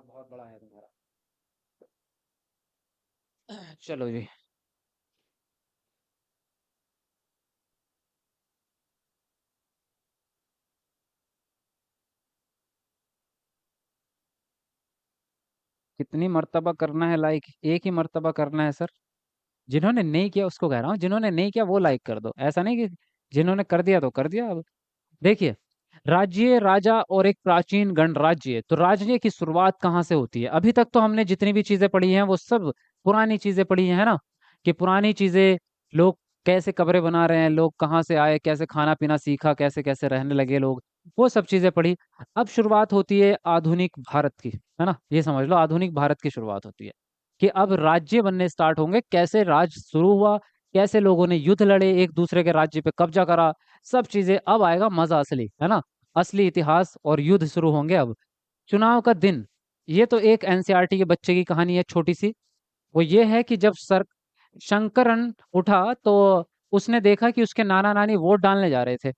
दिमाग बहुत बड़ा है तुम्हारा। चलो जी। कितनी मर्तबा करना है लाइक? एक ही मर्तबा करना है सर। जिन्होंने नहीं किया उसको कह रहा हूँ, जिन्होंने नहीं किया वो लाइक कर दो, ऐसा नहीं कि जिन्होंने कर दिया तो कर दिया। अब देखिए, राज्य, राजा और एक प्राचीन गणराज्य। तो राज्य की शुरुआत कहाँ से होती है? अभी तक तो हमने जितनी भी चीजें पढ़ी हैं वो सब पुरानी चीजें पढ़ी हैं, है ना? कि पुरानी चीजें, लोग कैसे कब्रें बना रहे हैं, लोग कहाँ से आए, कैसे खाना पीना सीखा, कैसे कैसे रहने लगे लोग, वो सब चीजें पढ़ी। अब शुरुआत होती है आधुनिक भारत की, है ना? ये समझ लो आधुनिक भारत की शुरुआत होती है कि अब राज्य बनने स्टार्ट होंगे, कैसे राज्य शुरू हुआ, कैसे लोगों ने युद्ध लड़े, एक दूसरे के राज्य पे कब्जा करा, सब चीजें। अब आएगा मजा असली, है ना? असली इतिहास और युद्ध शुरू होंगे अब। चुनाव का दिन, ये तो एक एनसीईआरटी के बच्चे की कहानी है छोटी सी। वो ये है कि जब सर शंकरन उठा तो उसने देखा कि उसके नाना नानी वोट डालने जा रहे थे।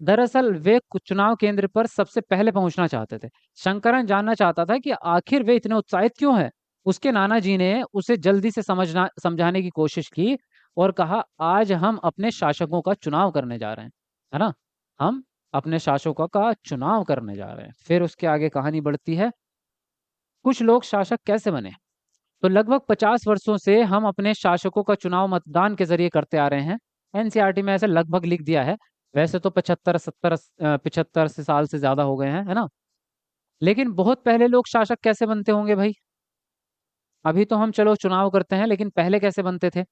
दरअसल वे चुनाव केंद्र पर सबसे पहले पहुंचना चाहते थे। शंकरन जानना चाहता था कि आखिर वे इतने उत्साहित क्यों हैं। उसके नाना जी ने उसे जल्दी से समझाने की कोशिश की और कहा, आज हम अपने शासकों का चुनाव करने जा रहे हैं, है ना? हम अपने शासकों का चुनाव करने जा रहे हैं। फिर उसके आगे कहानी बढ़ती है। कुछ लोग शासक कैसे बने? तो लगभग 50 वर्षों से हम अपने शासकों का चुनाव मतदान के जरिए करते आ रहे हैं। एनसीईआरटी में ऐसे लगभग लिख दिया है। वैसे तो 75 से साल से ज्यादा हो गए हैं, है ना? लेकिन बहुत पहले लोग शासक कैसे बनते होंगे भाई? अभी तो हम चलो चुनाव करते हैं, लेकिन पहले कैसे बनते थे?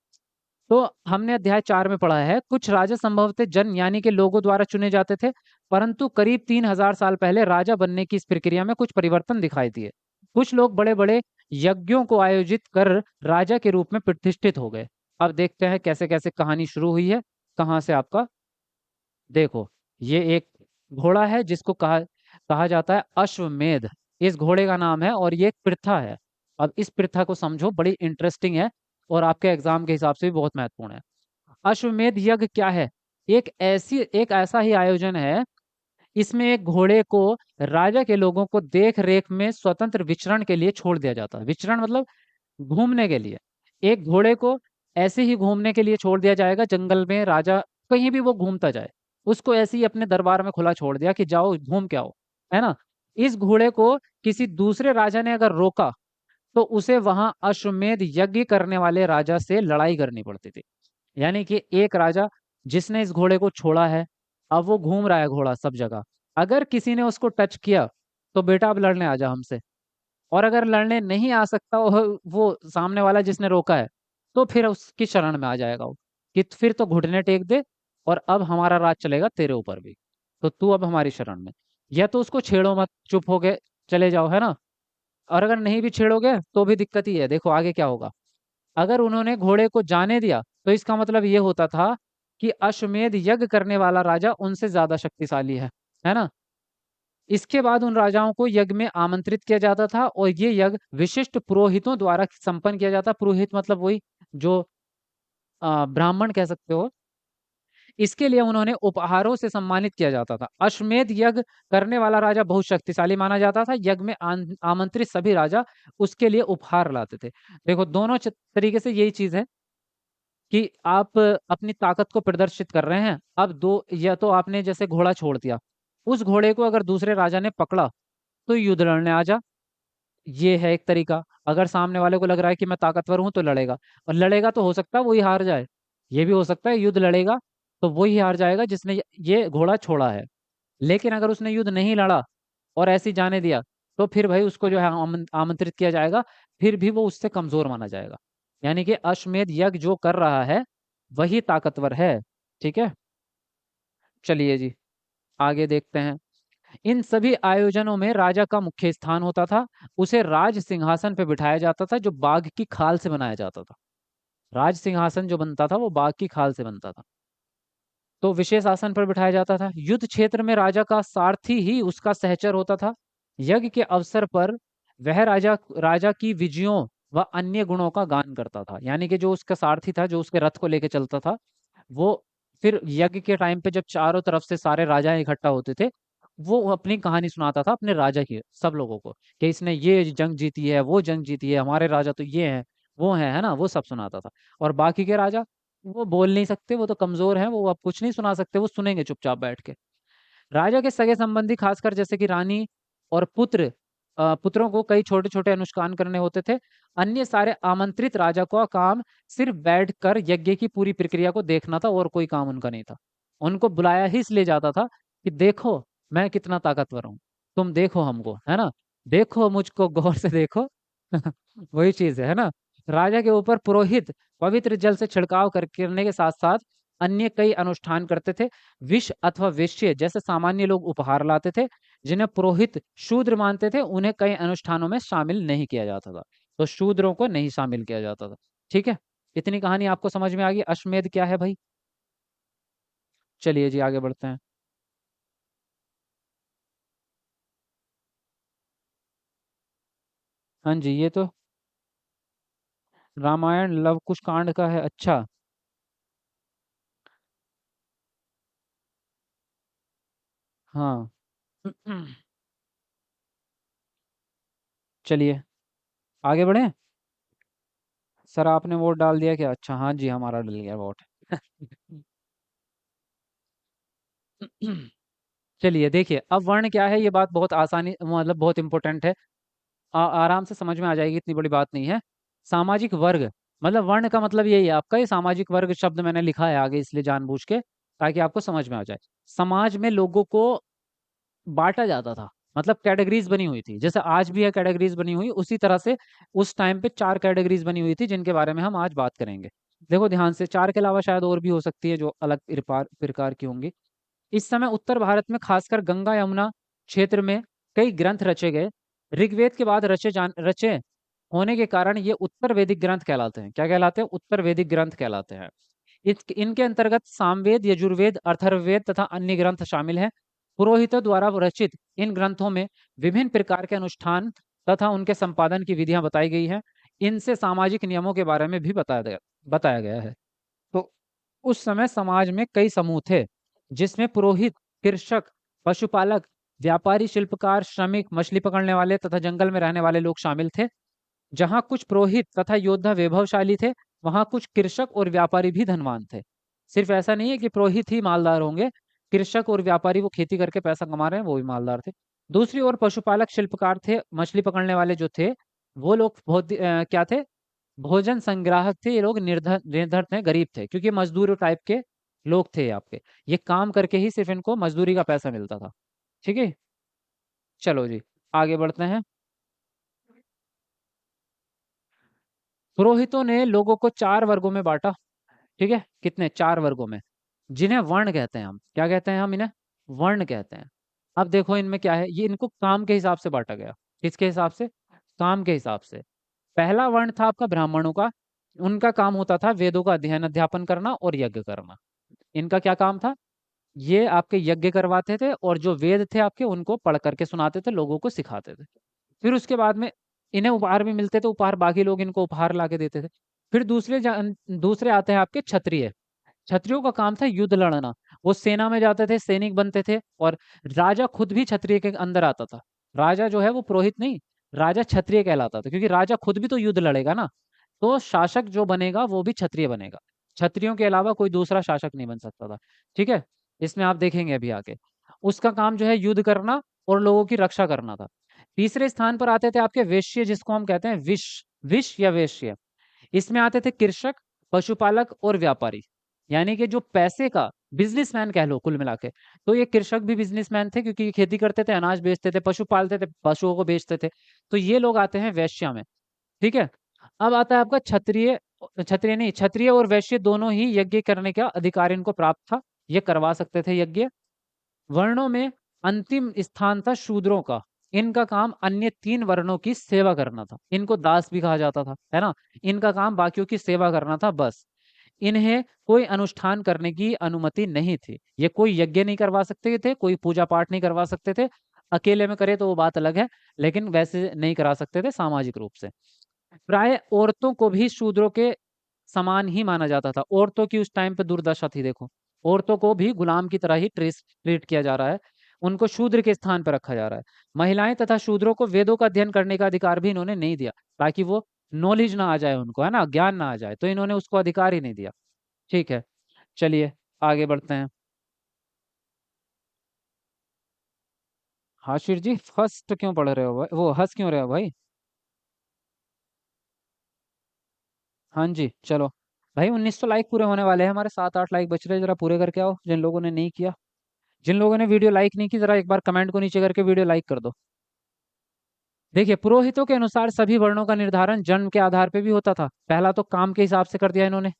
तो हमने अध्याय 4 में पढ़ा है, कुछ राजा संभवतः जन यानी कि लोगों द्वारा चुने जाते थे। परंतु करीब 3000 साल पहले राजा बनने की इस प्रक्रिया में कुछ परिवर्तन दिखाई दिए। कुछ लोग बड़े बड़े यज्ञों को आयोजित कर राजा के रूप में प्रतिष्ठित हो गए। अब देखते हैं कैसे कैसे कहानी शुरू हुई है। कहाँ से आपका, देखो, ये एक घोड़ा है जिसको कहा कहा जाता है अश्वमेध। इस घोड़े का नाम है और ये एक प्रथा है। अब इस प्रथा को समझो, बड़ी इंटरेस्टिंग है और आपके एग्जाम के हिसाब से भी बहुत महत्वपूर्ण है। अश्वमेध यज्ञ क्या है? एक ऐसा ही आयोजन है। इसमें एक घोड़े को राजा के लोगों को देख रेख में स्वतंत्र विचरण के लिए छोड़ दिया जाता है। विचरण मतलब घूमने के लिए। एक घोड़े को ऐसे ही घूमने के लिए छोड़ दिया जाएगा जंगल में, राजा कहीं भी वो घूमता जाए, उसको ऐसे ही अपने दरबार में खुला छोड़ दिया कि जाओ घूम के आओ, है ना? इस घोड़े को किसी दूसरे राजा ने अगर रोका तो उसे वहां अश्वमेध यज्ञ करने वाले राजा से लड़ाई करनी पड़ती थी। यानी कि एक राजा जिसने इस घोड़े को छोड़ा है, अब वो घूम रहा है घोड़ा सब जगह, अगर किसी ने उसको टच किया तो बेटा अब लड़ने आ जा हमसे। और अगर लड़ने नहीं आ सकता वो सामने वाला जिसने रोका है, तो फिर उसकी शरण में आ जाएगा वो, कि फिर तो घुटने टेक दे और अब हमारा राज चलेगा तेरे ऊपर भी, तो तू अब हमारी शरण में। या तो उसको छेड़ो मत, चुप हो गए चले जाओ, है ना? और अगर नहीं भी छेड़ोगे तो भी दिक्कत ही है। देखो आगे क्या होगा। अगर उन्होंने घोड़े को जाने दिया तो इसका मतलब ये होता था कि अश्वमेध यज्ञ करने वाला राजा उनसे ज्यादा शक्तिशाली है ना? इसके बाद उन राजाओं को यज्ञ में आमंत्रित किया जाता था और ये यज्ञ विशिष्ट पुरोहितों द्वारा संपन्न किया जाता। पुरोहित मतलब वही जो ब्राह्मण कह सकते हो। इसके लिए उन्होंने उपहारों से सम्मानित किया जाता था। अश्वमेध यज्ञ करने वाला राजा बहुत शक्तिशाली माना जाता था। यज्ञ में आमंत्रित सभी राजा उसके लिए उपहार लाते थे। देखो दोनों तरीके से यही चीज है कि आप अपनी ताकत को प्रदर्शित कर रहे हैं। अब दो, या तो आपने जैसे घोड़ा छोड़ दिया, उस घोड़े को अगर दूसरे राजा ने पकड़ा तो युद्ध लड़ने आ जा, ये है एक तरीका। अगर सामने वाले को लग रहा है कि मैं ताकतवर हूं तो लड़ेगा, और लड़ेगा तो हो सकता है वही हार जाए। ये भी हो सकता है युद्ध लड़ेगा तो वही हार जाएगा जिसने ये घोड़ा छोड़ा है। लेकिन अगर उसने युद्ध नहीं लड़ा और ऐसे ही जाने दिया, तो फिर भाई उसको जो है आमंत्रित किया जाएगा, फिर भी वो उससे कमजोर माना जाएगा। यानी कि अश्वमेध यज्ञ जो कर रहा है वही ताकतवर है। ठीक है, चलिए जी, आगे देखते हैं। इन सभी आयोजनों में राजा का मुख्य स्थान होता था। उसे राज सिंहासन पे बिठाया जाता था जो बाघ की खाल से बनाया जाता था। राज सिंहासन जो बनता था वो बाघ की खाल से बनता था। तो विशेष आसन पर बिठाया जाता था। युद्ध क्षेत्र में राजा का सारथी ही उसका सहचर होता था। यज्ञ के अवसर पर वह राजा राजा की विजयों व अन्य गुणों का गान करता था। यानी कि जो उसका सारथी था, जो उसके रथ को लेके चलता था, वो फिर यज्ञ के टाइम पे जब चारों तरफ से सारे राजा इकट्ठा होते थे, वो अपनी कहानी सुनाता था अपने राजा की, सब लोगों को, कि इसने ये जंग जीती है, वो जंग जीती है, हमारे राजा तो ये हैं, वो हैं, है ना, वो सब सुनाता था। और बाकी के राजा, वो बोल नहीं सकते, वो तो कमजोर हैं, वो अब कुछ नहीं सुना सकते, वो सुनेंगे चुपचाप बैठ के। राजा के सगे संबंधी, खासकर जैसे कि रानी और पुत्र, पुत्रों को कई छोटे छोटे अनुष्ठान करने होते थे। अन्य सारे आमंत्रित राजा का काम सिर्फ बैठकर यज्ञ की पूरी प्रक्रिया को देखना था, और कोई काम उनका नहीं था। उनको बुलाया ही इसलिए जाता था कि देखो मैं कितना ताकतवर हूँ, तुम देखो हमको, है ना, देखो मुझको गौर से देखो। वही चीज है ना। राजा के ऊपर पुरोहित पवित्र जल से छिड़काव करने के साथ साथ अन्य कई अनुष्ठान करते थे। विष अथवा वेश्य जैसे सामान्य लोग उपहार लाते थे, जिन्हें पुरोहित शूद्र मानते थे, उन्हें कई अनुष्ठानों में शामिल नहीं किया जाता था। तो शूद्रों को नहीं शामिल किया जाता था। ठीक है, इतनी कहानी आपको समझ में आ गई, अश्वमेध क्या है भाई। चलिए जी आगे बढ़ते हैं। हाँ जी, ये तो रामायण लव कुश कांड का है, अच्छा। हाँ। चलिए आगे बढ़े। सर आपने वोट डाल दिया क्या, अच्छा हाँ जी हमारा डल गया वोट। चलिए देखिए, अब वर्ण क्या है, ये बात बहुत आसानी, मतलब बहुत इंपॉर्टेंट है। आराम से समझ में आ जाएगी, इतनी बड़ी बात नहीं है। सामाजिक वर्ग, मतलब वर्ण का मतलब यही है आपका, ये सामाजिक वर्ग शब्द मैंने लिखा है आगे इसलिए जानबूझ के, ताकि आपको समझ में आ जाए। समाज में लोगों को बांटा जाता था, मतलब कैटेगरीज बनी हुई थी, जैसे आज भी है कैटेगरीज बनी हुई, उसी तरह से उस टाइम पे चार कैटेगरीज बनी हुई थी, जिनके बारे में हम आज बात करेंगे। देखो ध्यान से, चार के अलावा शायद और भी हो सकती है जो अलग प्रकार प्रकार की होंगी। इस समय उत्तर भारत में खासकर गंगा यमुना क्षेत्र में कई ग्रंथ रचे गए। ऋग्वेद के बाद रचे होने के कारण ये उत्तर वैदिक ग्रंथ कहलाते हैं। क्या कहलाते हैं, उत्तर वैदिक ग्रंथ कहलाते हैं। इनके अंतर्गत सामवेद, यजुर्वेद, अथर्ववेद तथा अन्य ग्रंथ शामिल हैं। पुरोहितों द्वारा रचित इन ग्रंथों में विभिन्न प्रकार के अनुष्ठान तथा उनके संपादन की विधियां बताई गई हैं। इनसे सामाजिक नियमों के बारे में भी बताया गया है। तो उस समय समाज में कई समूह थे, जिसमें पुरोहित, कृषक, पशुपालक, व्यापारी, शिल्पकार, श्रमिक, मछली पकड़ने वाले तथा जंगल में रहने वाले लोग शामिल थे। जहां कुछ पुरोहित तथा योद्धा वैभवशाली थे, वहां कुछ कृषक और व्यापारी भी धनवान थे। सिर्फ ऐसा नहीं है कि पुरोहित ही मालदार होंगे, कृषक और व्यापारी वो खेती करके पैसा कमा रहे हैं, वो भी मालदार थे। दूसरी ओर पशुपालक, शिल्पकार थे, मछली पकड़ने वाले जो थे, वो लोग बहुत क्या थे, भोजन संग्राहक थे। ये लोग निर्धन निर्धन थे, गरीब थे, क्योंकि मजदूर टाइप के लोग थे आपके। ये काम करके ही सिर्फ इनको मजदूरी का पैसा मिलता था। ठीक है, चलो जी आगे बढ़ते हैं। पुरोहितों ने लोगों को चार वर्गों में बांटा। ठीक है, कितने, चार वर्गों में, जिन्हें वर्ण कहते हैं हम। क्या कहते हैं हम इन्हें, वर्ण कहते हैं। अब देखो इनमें क्या है, ये इनको काम के हिसाब से बांटा गया। किसके हिसाब से, काम के हिसाब से। पहला वर्ण था आपका ब्राह्मणों का। उनका काम होता था वेदों का अध्ययन अध्यापन करना और यज्ञ करना। इनका क्या काम था, ये आपके यज्ञ करवाते थे, और जो वेद थे आपके उनको पढ़ करके सुनाते थे, लोगों को सिखाते थे। फिर उसके बाद में इन्हें उपहार भी मिलते थे, उपहार बाकी लोग इनको उपहार ला के देते थे। फिर दूसरे आते हैं आपके क्षत्रिय। क्षत्रियों का काम था युद्ध लड़ना। वो सेना में जाते थे, सैनिक बनते थे, और राजा खुद भी क्षत्रिय के अंदर आता था। राजा जो है वो पुरोहित नहीं, राजा क्षत्रिय कहलाता था, क्योंकि राजा खुद भी तो युद्ध लड़ेगा ना। तो शासक जो बनेगा वो भी क्षत्रिय बनेगा। क्षत्रियों के अलावा कोई दूसरा शासक नहीं बन सकता था। ठीक है, इसमें आप देखेंगे अभी आगे। उसका काम जो है युद्ध करना और लोगों की रक्षा करना था। तीसरे स्थान पर आते थे आपके वेश्य, जिसको हम कहते हैं विष, विष या वेश्य। इसमें आते थे कृषक, पशुपालक और व्यापारी, यानी कि जो पैसे का बिजनेसमैन कह लो कुल मिला के। तो ये कृषक भी बिजनेसमैन थे, क्योंकि ये खेती करते थे, अनाज बेचते थे, पशु पालते थे, पशुओं को बेचते थे। तो ये लोग आते हैं वैश्य में। ठीक है, अब आता है आपका क्षत्रिय। क्षत्रिय नहीं, क्षत्रिय और वैश्य दोनों ही यज्ञ करने का अधिकार इनको प्राप्त था, ये करवा सकते थे यज्ञ। वर्णों में अंतिम स्थान था शूद्रों का। इनका काम अन्य तीन वर्णों की सेवा करना था, इनको दास भी कहा जाता था, है ना। इनका काम बाकियों की सेवा करना था बस। इन्हें कोई अनुष्ठान करने की अनुमति नहीं थी, ये कोई यज्ञ नहीं करवा सकते थे, कोई पूजा पाठ नहीं करवा सकते थे। अकेले में करे तो वो बात अलग है, लेकिन वैसे नहीं करा सकते थे सामाजिक रूप से। प्राय औरतों को भी शूद्रों के समान ही माना जाता था। औरतों की उस टाइम पे दुर्दशा थी, देखो, औरतों को भी गुलाम की तरह ही ट्रीट किया जा रहा है। उनको शूद्र के स्थान पर रखा जा रहा है। महिलाएं तथा शूद्रों को वेदों का अध्ययन करने का अधिकार भी इन्होंने नहीं दिया, ताकि वो नॉलेज ना आ जाए उनको, है ना, ज्ञान ना आ जाए, तो इन्होंने उसको अधिकार ही नहीं दिया। ठीक है, चलिए आगे बढ़ते हैं। हाशिर जी फर्स्ट क्यों पढ़ रहे हो भाई, वो हंस क्यों रहे हो भाई? हाँ जी चलो। भाई 1900 लाइक पूरे होने वाले हैं हमारे, 7-8 लाइक बच रहे हैं, जरा पूरे करके आओ जिन लोगों ने नहीं किया। जिन लोगों ने वीडियो लाइक नहीं की, जरा एक बार कमेंट को नीचे करके वीडियो लाइक कर दो। देखिए, पुरोहितों के अनुसार सभी वर्णों का निर्धारण जन्म के आधार पे भी होता था। पहला तो काम के हिसाब से कर दिया इन्होंने।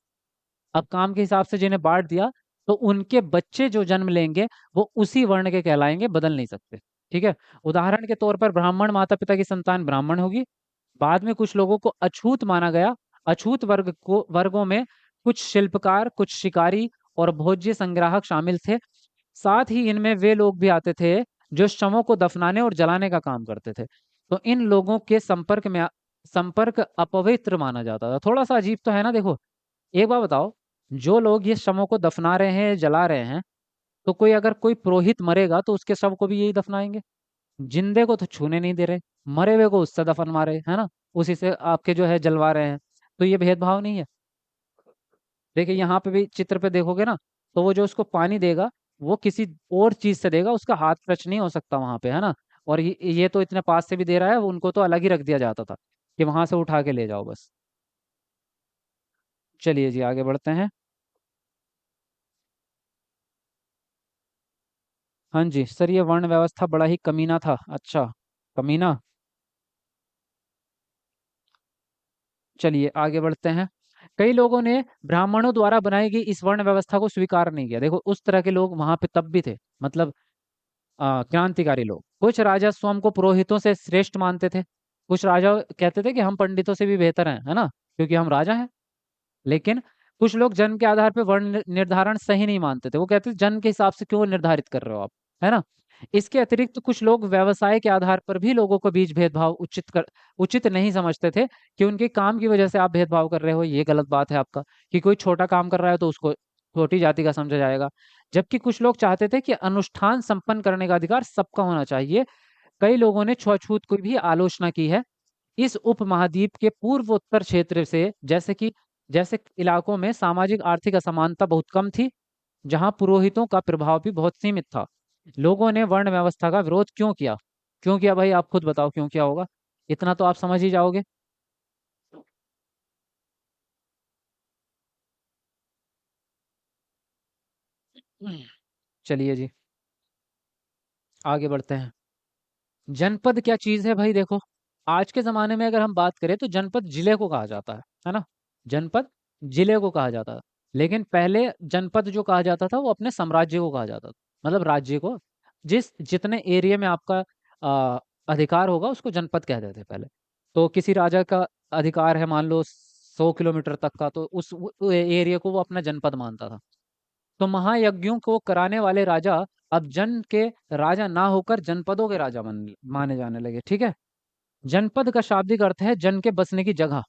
अब काम के हिसाब से जिन्हें बांट दिया, तो उनके बच्चे जो जन्म लेंगे वो उसी वर्ण के कहलाएंगे, बदल नहीं सकते। ठीक है। उदाहरण के तौर पर ब्राह्मण माता पिता की संतान ब्राह्मण होगी। बाद में कुछ लोगों को अछूत माना गया। अछूत वर्गों में कुछ शिल्पकार, कुछ शिकारी और भोज्य संग्राहक शामिल थे। साथ ही इनमें वे लोग भी आते थे जो शवों को दफनाने और जलाने का काम करते थे। तो इन लोगों के संपर्क अपवित्र माना जाता था। थोड़ा सा अजीब तो है ना। देखो, एक बात बताओ, जो लोग ये शवों को दफना रहे हैं, जला रहे हैं, तो कोई अगर कोई पुरोहित मरेगा तो उसके शव को भी यही दफनाएंगे? जिंदे को तो छूने नहीं दे रहे, मरे हुए को उससे दफन मारे, है ना, उसी से आपके जो है जलवा रहे हैं। तो ये भेदभाव नहीं है? देखिए यहाँ पे भी चित्र पे देखोगे ना, तो वो जो उसको पानी देगा, वो किसी और चीज से देगा, उसका हाथ टच नहीं हो सकता वहां पे, है ना। और ये तो इतने पास से भी दे रहा है, उनको तो अलग ही रख दिया जाता था कि वहां से उठा के ले जाओ बस। चलिए जी आगे बढ़ते हैं। हाँ जी सर, ये वर्ण व्यवस्था बड़ा ही कमीना था। अच्छा, कमीना। चलिए आगे बढ़ते हैं। कई लोगों ने ब्राह्मणों द्वारा बनाई गई इस वर्ण व्यवस्था को स्वीकार नहीं किया। देखो, उस तरह के लोग वहां पे तब भी थे, मतलब क्रांतिकारी लोग। कुछ राजा स्वयं को पुरोहितों से श्रेष्ठ मानते थे। कुछ राजा कहते थे कि हम पंडितों से भी बेहतर हैं, है ना, क्योंकि हम राजा हैं। लेकिन कुछ लोग जन्म के आधार पर वर्ण निर्धारण सही नहीं मानते थे। वो कहते थे जन्म के हिसाब से क्यों निर्धारित कर रहे हो आप, है ना। इसके अतिरिक्त कुछ लोग व्यवसाय के आधार पर भी लोगों को बीच भेदभाव उचित नहीं समझते थे, कि उनके काम की वजह से आप भेदभाव कर रहे हो, ये गलत बात है आपका। कि कोई छोटा काम कर रहा है तो उसको छोटी जाति का समझा जाएगा। जबकि कुछ लोग चाहते थे कि अनुष्ठान संपन्न करने का अधिकार सबका होना चाहिए। कई लोगों ने छुआछूत की भी आलोचना की है। इस उपमहाद्वीप के पूर्वोत्तर क्षेत्र से, जैसे इलाकों में सामाजिक आर्थिक असमानता बहुत कम थी, जहां पुरोहितों का प्रभाव भी बहुत सीमित था। लोगों ने वर्ण व्यवस्था का विरोध क्यों किया? क्यों किया भाई, आप खुद बताओ क्यों किया होगा। इतना तो आप समझ ही जाओगे। चलिए जी आगे बढ़ते हैं। जनपद क्या चीज है भाई? देखो, आज के जमाने में अगर हम बात करें तो जनपद जिले को कहा जाता है ना। जनपद जिले को कहा जाता है। लेकिन पहले जनपद जो कहा जाता था वो अपने साम्राज्य को कहा जाता था, मतलब राज्य को। जितने एरिया में आपका अधिकार होगा उसको जनपद कहते थे पहले। तो किसी राजा का अधिकार है मान लो 100 किलोमीटर तक का, तो उस एरिया को वो अपना जनपद मानता था। तो महायज्ञों को कराने वाले राजा अब जन के राजा ना होकर जनपदों के राजा माने जाने लगे। ठीक है। जनपद का शाब्दिक अर्थ है जन के बसने की जगह।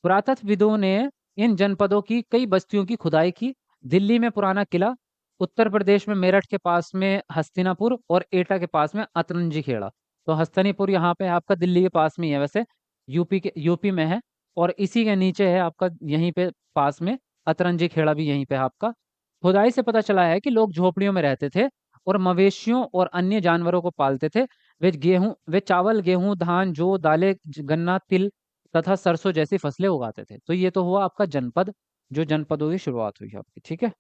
पुरातत्वविदों ने इन जनपदों की कई बस्तियों की खुदाई की। दिल्ली में पुराना किला, उत्तर प्रदेश में मेरठ के पास में हस्तिनापुर और एटा के पास में अतरंजी खेड़ा। तो हस्तिनापुर यहाँ पे आपका दिल्ली के पास में ही है वैसे, यूपी में है। और इसी के नीचे है आपका, यहीं पे पास में अतरंजी खेड़ा भी यहीं पे है आपका। खुदाई से पता चला है कि लोग झोपड़ियों में रहते थे और मवेशियों और अन्य जानवरों को पालते थे। वे चावल, गेहूं, धान, जौ, दालें, गन्ना, तिल तथा सरसों जैसी फसलें उगाते थे। तो ये तो हुआ आपका जनपद, जो जनपदों की शुरुआत हुई आपकी। ठीक है।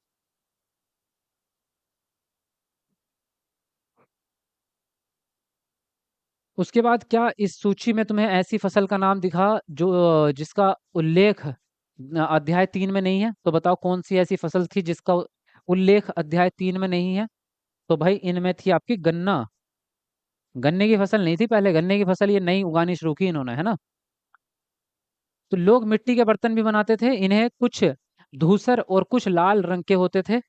उसके बाद क्या इस सूची में तुम्हें ऐसी फसल का नाम दिखा जो जिसका उल्लेख अध्याय 3 में नहीं है? तो बताओ कौन सी ऐसी फसल थी जिसका उल्लेख अध्याय 3 में नहीं है? तो भाई इनमें थी आपकी गन्ना। गन्ने की फसल नहीं थी पहले, गन्ने की फसल ये नई उगानी शुरू की इन्होंने, है ना। तो लोग मिट्टी के बर्तन भी बनाते थे। इन्हें कुछ धूसर और कुछ लाल रंग के होते थे।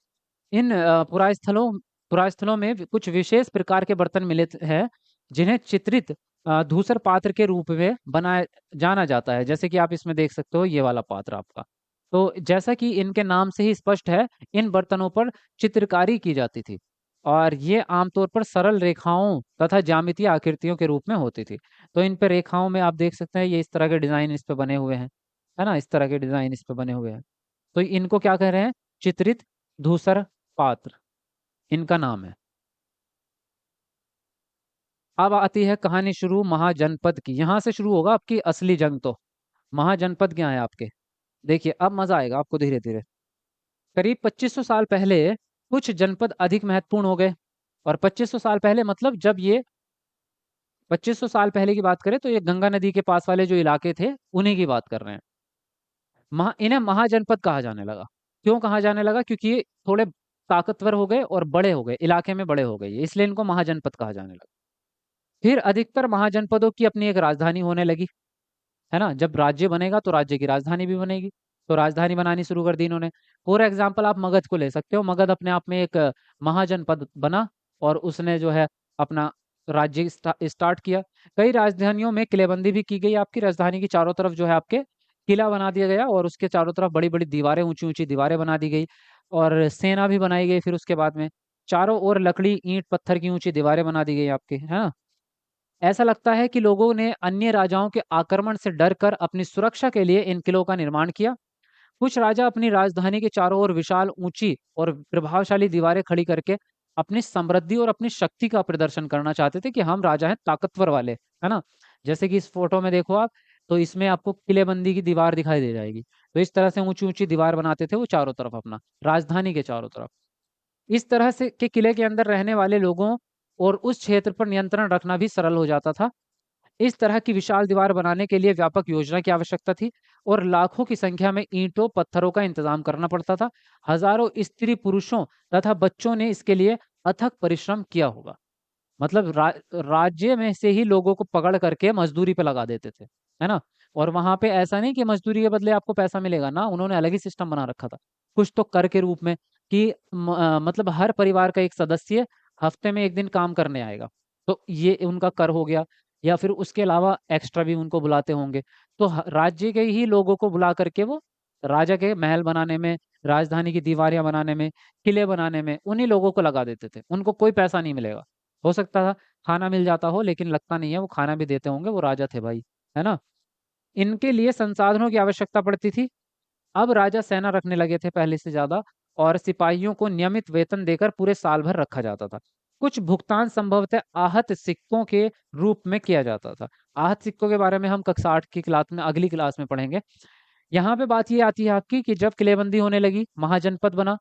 इन पुरास्थलों में कुछ विशेष प्रकार के बर्तन हैं जिन्हें चित्रित धूसर पात्र के रूप में बनाया जाना जाता है। जैसे कि आप इसमें देख सकते हो, ये वाला पात्र आपका। तो जैसा कि इनके नाम से ही स्पष्ट है, इन बर्तनों पर चित्रकारी की जाती थी। और ये आमतौर पर सरल रेखाओं तथा ज्यामितीय आकृतियों के रूप में होती थी। तो इन पे रेखाओं में आप देख सकते हैं, ये इस तरह के डिजाइन इस पे बने हुए हैं, है ना, इस तरह के डिजाइन इस पे बने हुए हैं। तो इनको क्या कह रहे हैं? चित्रित धूसर पात्र, इनका नाम है। अब आती है कहानी शुरू महाजनपद की। यहां से शुरू होगा आपकी असली जंग तो। महाजनपद क्या है आपके? देखिए अब मजा आएगा आपको धीरे धीरे। करीब 2500 साल पहले कुछ जनपद अधिक महत्वपूर्ण हो गए। और 2500 साल पहले मतलब जब ये 2500 साल पहले की बात करें तो ये गंगा नदी के पास वाले जो इलाके थे उन्हीं की बात कर रहे हैं। इन्हें महाजनपद कहा जाने लगा। क्यों कहा जाने लगा? क्योंकि ये थोड़े ताकतवर हो गए और बड़े हो गए, इलाके में बड़े हो गए ये, इसलिए इनको महाजनपद कहा जाने लगा। फिर अधिकतर महाजनपदों की अपनी एक राजधानी होने लगी, है ना। जब राज्य बनेगा तो राज्य की राजधानी भी बनेगी। तो राजधानी बनानी शुरू कर दी इन्होंने। फॉर एग्जाम्पल आप मगध को ले सकते हो। मगध अपने आप में एक महाजनपद बना और उसने जो है अपना राज्य स्टार्ट किया। कई राजधानियों में किलेबंदी भी की गई। आपकी राजधानी की चारों तरफ जो है आपके किला बना दिया गया और उसके चारों तरफ बड़ी बड़ी दीवारें, ऊंची ऊंची दीवारें बना दी गई। और सेना भी बनाई गई। फिर उसके बाद में चारों ओर लकड़ी ईंट पत्थर की ऊंची दीवारें बना दी गई आपके, है ना। ऐसा लगता है कि लोगों ने अन्य राजाओं के आक्रमण से डरकर अपनी सुरक्षा के लिए इन किलों का निर्माण किया। कुछ राजा अपनी राजधानी के चारों ओर विशाल, ऊंची और प्रभावशाली दीवारें खड़ी करके अपनी समृद्धि और अपनी शक्ति का प्रदर्शन करना चाहते थे कि हम राजा हैं ताकतवर वाले, है ना। जैसे कि इस फोटो में देखो आप, तो इसमें आपको किलेबंदी की दीवार दिखाई दे जाएगी। तो इस तरह से ऊंची ऊंची दीवार बनाते थे वो चारों तरफ, अपना राजधानी के चारों तरफ। इस तरह से के किले के अंदर रहने वाले लोगों और उस क्षेत्र पर नियंत्रण रखना भी सरल हो जाता था। इस तरह की विशाल दीवार बनाने के लिए व्यापक योजना की आवश्यकता थी और लाखों की संख्या में ईंटों पत्थरों का इंतजाम करना पड़ता था। हजारों स्त्री पुरुषों तथा बच्चों ने इसके लिए अथक परिश्रम किया होगा। मतलब राज्य में से ही लोगों को पकड़ करके मजदूरी पे लगा देते थे, है ना। और वहां पे ऐसा नहीं कि मजदूरी के बदले आपको पैसा मिलेगा ना, उन्होंने अलग ही सिस्टम बना रखा था। कुछ तो कर के रूप में कि मतलब हर परिवार का एक सदस्य हफ्ते में एक दिन काम करने आएगा। तो ये उनका कर हो गया। या फिर उसके अलावा एक्स्ट्रा भी उनको बुलाते होंगे। तो राज्य के ही लोगों को बुला करके वो राजा के महल बनाने में, राजधानी की दीवारें बनाने में, किले बनाने में उन्हीं लोगों को लगा देते थे। उनको कोई पैसा नहीं मिलेगा। हो सकता था खाना मिल जाता हो, लेकिन लगता नहीं है, वो खाना भी देते होंगे, वो राजा थे भाई, है ना। इनके लिए संसाधनों की आवश्यकता पड़ती थी। अब राजा सेना रखने लगे थे पहले से ज्यादा, और सिपाहियों को नियमित वेतन देकर पूरे साल भर रखा जाता था। कुछ भुगतान संभवतः आहत सिक्कों के रूप में किया जाता था। आहत सिक्कों के बारे में हम कक्षा 8 की क्लास में, अगली क्लास में पढ़ेंगे। यहाँ पे बात ये आती है आपकी कि जब किलेबंदी होने लगी, महाजनपद बना।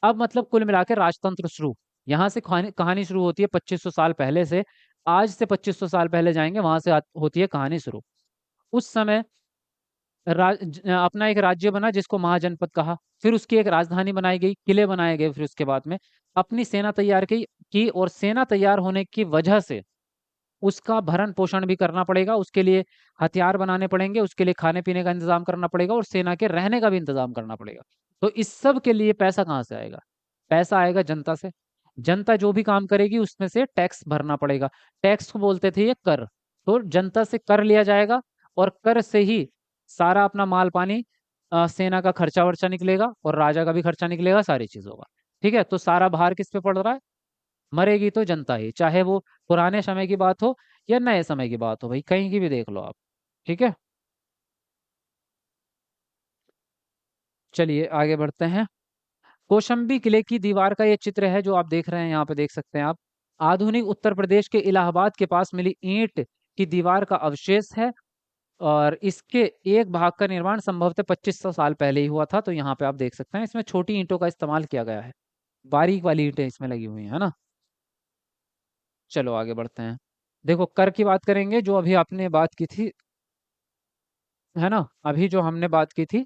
अब मतलब कुल मिलाकर राजतंत्र शुरू। यहाँ से कहानी कहानी शुरू होती है 2500 साल पहले से। आज से 2500 साल पहले जाएंगे, वहां से होती है कहानी शुरू। उस समय अपना एक राज्य बना जिसको महाजनपद कहा। फिर उसकी एक राजधानी बनाई गई, किले बनाए गए। फिर उसके बाद में अपनी सेना तैयार की और सेना तैयार होने की वजह से उसका भरण पोषण भी करना पड़ेगा। उसके लिए हथियार बनाने पड़ेंगे, उसके लिए खाने पीने का इंतजाम करना पड़ेगा और सेना के रहने का भी इंतजाम करना पड़ेगा। तो इस सब के लिए पैसा कहाँ से आएगा? पैसा आएगा जनता से। जनता जो भी काम करेगी उसमें से टैक्स भरना पड़ेगा। टैक्स को बोलते थे ये कर। तो जनता से कर लिया जाएगा और कर से ही सारा अपना माल पानी, सेना का खर्चा वर्चा निकलेगा और राजा का भी खर्चा निकलेगा, सारी चीजों का। ठीक है, तो सारा भार किस पे पड़ रहा है? मरेगी तो जनता ही, चाहे वो पुराने समय की बात हो या नए समय की बात हो, भाई कहीं की भी देख लो आप। ठीक है, चलिए आगे बढ़ते हैं। कौशंबी किले की दीवार का ये चित्र है जो आप देख रहे हैं, यहाँ पे देख सकते हैं आप। आधुनिक उत्तर प्रदेश के इलाहाबाद के पास मिली ईंट की दीवार का अवशेष है। और इसके एक भाग का निर्माण संभवतः 2500 साल पहले ही हुआ था। तो यहाँ पे आप देख सकते हैं इसमें छोटी ईंटों का इस्तेमाल किया गया है। बारीक वाली ईंटें इसमें लगी हुई हैं, है ना। चलो आगे बढ़ते हैं। देखो कर की बात करेंगे, जो अभी आपने बात की थी, है ना। अभी जो हमने बात की थी,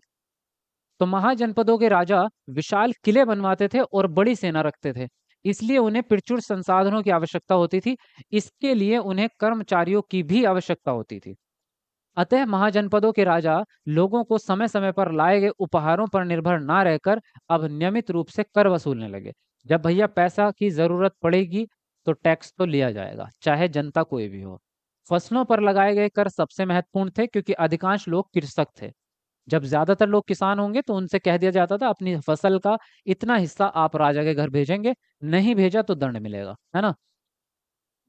तो महाजनपदों के राजा विशाल किले बनवाते थे और बड़ी सेना रखते थे। इसलिए उन्हें प्रचुर संसाधनों की आवश्यकता होती थी। इसके लिए उन्हें कर्मचारियों की भी आवश्यकता होती थी। अतः महाजनपदों के राजा लोगों को समय समय पर लाए गए उपहारों पर निर्भर ना रहकर अब नियमित रूप से कर वसूलने लगे। जब भैया पैसा की जरूरत पड़ेगी तो टैक्स तो लिया जाएगा, चाहे जनता कोई भी हो। फसलों पर लगाए गए कर सबसे महत्वपूर्ण थे क्योंकि अधिकांश लोग कृषक थे। जब ज्यादातर लोग किसान होंगे तो उनसे कह दिया जाता था अपनी फसल का इतना हिस्सा आप राजा के घर भेजेंगे, नहीं भेजा तो दंड मिलेगा, है ना।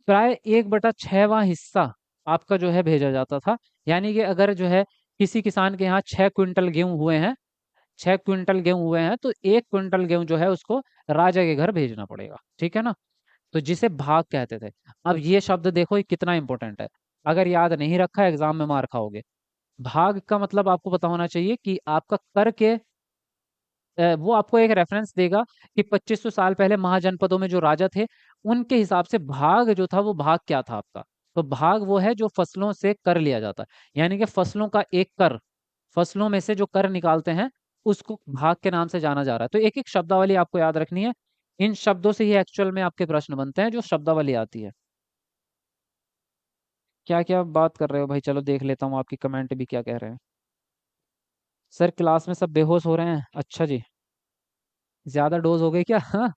प्राय 1/6वां हिस्सा आपका जो है भेजा जाता था। यानी कि अगर जो है किसी किसान के यहाँ 6 क्विंटल गेहूं हुए हैं, 6 क्विंटल गेहूं हुए हैं, तो 1 क्विंटल गेहूं जो है उसको राजा के घर भेजना पड़ेगा, ठीक है ना। तो जिसे भाग कहते थे। अब ये शब्द देखो ये कितना इंपॉर्टेंट है, अगर याद नहीं रखा एग्जाम में मार खाओगे। भाग का मतलब आपको पता होना चाहिए कि आपका कर के वो आपको एक रेफरेंस देगा कि 2500 साल पहले महाजनपदों में जो राजा थे उनके हिसाब से भाग जो था वो भाग क्या था आपका। तो भाग वो है जो फसलों से कर लिया जाता है, यानी कि फसलों का एक कर, फसलों में से जो कर निकालते हैं उसको भाग के नाम से जाना जा रहा है। तो एक एक शब्दावली आपको याद रखनी है, इन शब्दों से ही एक्चुअल में आपके प्रश्न बनते हैं जो शब्दावली आती है। क्या क्या बात कर रहे हो भाई, चलो देख लेता हूँ आपकी कमेंट भी क्या कह रहे हैं। सर क्लास में सब बेहोश हो रहे हैं, अच्छा जी। ज्यादा डोज हो गई क्या? हाँ।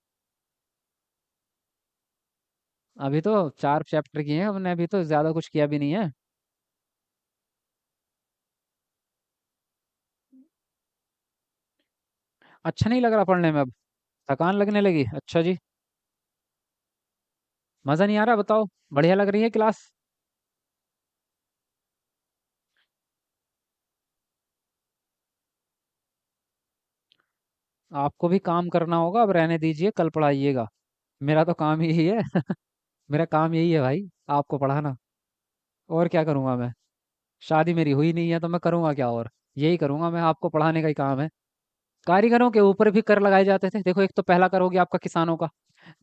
अभी तो 4 चैप्टर किए हैं हमने, अभी तो ज्यादा कुछ किया भी नहीं है। अच्छा नहीं लग रहा पढ़ने में अब? थकान लगने लगी, अच्छा जी। मजा नहीं आ रहा बताओ? बढ़िया लग रही है क्लास? आपको भी काम करना होगा, अब रहने दीजिए, कल पढ़ाइएगा। मेरा तो काम यही है। मेरा काम यही है भाई, आपको पढ़ाना। और क्या करूंगा मैं? शादी मेरी हुई नहीं है तो मैं करूंगा क्या और? यही करूंगा मैं, आपको पढ़ाने का ही काम है। कारीगरों के ऊपर भी कर लगाए जाते थे, देखो एक तो पहला कर हो गया आपका किसानों का,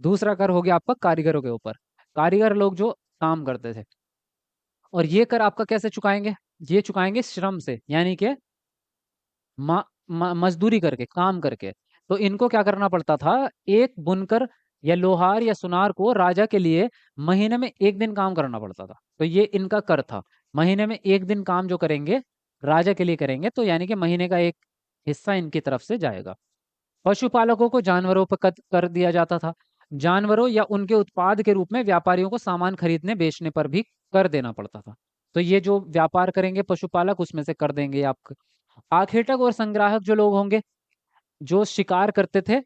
दूसरा कर हो गया आपका कारीगरों के ऊपर। कारीगर लोग जो काम करते थे, और ये कर आपका कैसे चुकाएंगे? ये चुकाएंगे श्रम से, यानी कि मजदूरी करके, काम करके। तो इनको क्या करना पड़ता था, एक बुनकर या लोहार या सुनार को राजा के लिए महीने में एक दिन काम करना पड़ता था, तो ये इनका कर था। महीने में एक दिन काम जो करेंगे राजा के लिए करेंगे, तो यानी कि महीने का एक हिस्सा इनकी तरफ से जाएगा। पशुपालकों को जानवरों पर कर दिया जाता था। जानवरों या उनके उत्पाद के रूप में व्यापारियों को सामान खरीदने बेचने पर भी कर देना पड़ता था। तो ये जो व्यापार करेंगे पशुपालक उसमें से कर देंगे आप। आखेटक और संग्राहक जो लोग होंगे, जो शिकार करते थे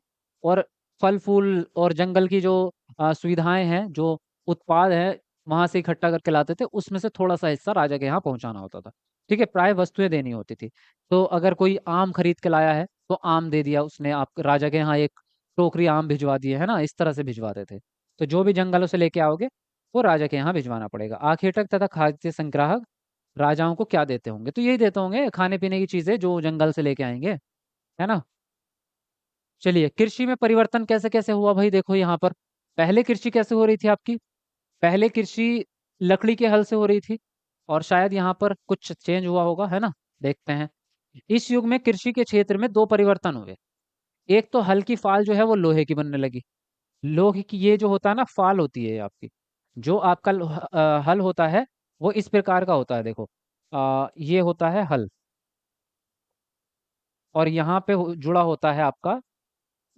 और फल फूल और जंगल की जो सुविधाएं हैं, जो उत्पाद है वहां से इकट्ठा करके लाते थे, उसमें से थोड़ा सा हिस्सा राजा के यहाँ पहुंचाना होता था। ठीक है, प्राय वस्तुएं देनी होती थी। तो अगर कोई आम खरीद के लाया है तो आम दे दिया उसने, आप राजा के यहाँ एक टोकरी आम भिजवा दिए, है ना, इस तरह से भिजवाते थे। तो जो भी जंगलों से लेके आओगे वो राजा के यहाँ भिजवाना पड़ेगा। आखेटक तथा खाद्य संग्राहक राजाओं को क्या देते होंगे? तो यही देते होंगे खाने पीने की चीजें जो जंगल से लेके आएंगे, है ना। चलिए, कृषि में परिवर्तन कैसे कैसे हुआ भाई, देखो यहाँ पर। पहले कृषि कैसे हो रही थी आपकी? पहले कृषि लकड़ी के हल से हो रही थी, और शायद यहाँ पर कुछ चेंज हुआ होगा, है ना। देखते हैं। इस युग में कृषि के क्षेत्र में दो परिवर्तन हुए। एक तो हल की फाल जो है वो लोहे की बनने लगी। लोहे की ये जो होता है ना फाल होती है आपकी, जो आपका हल होता है वो इस प्रकार का होता है, देखो। ये होता है हल, और यहाँ पे जुड़ा होता है आपका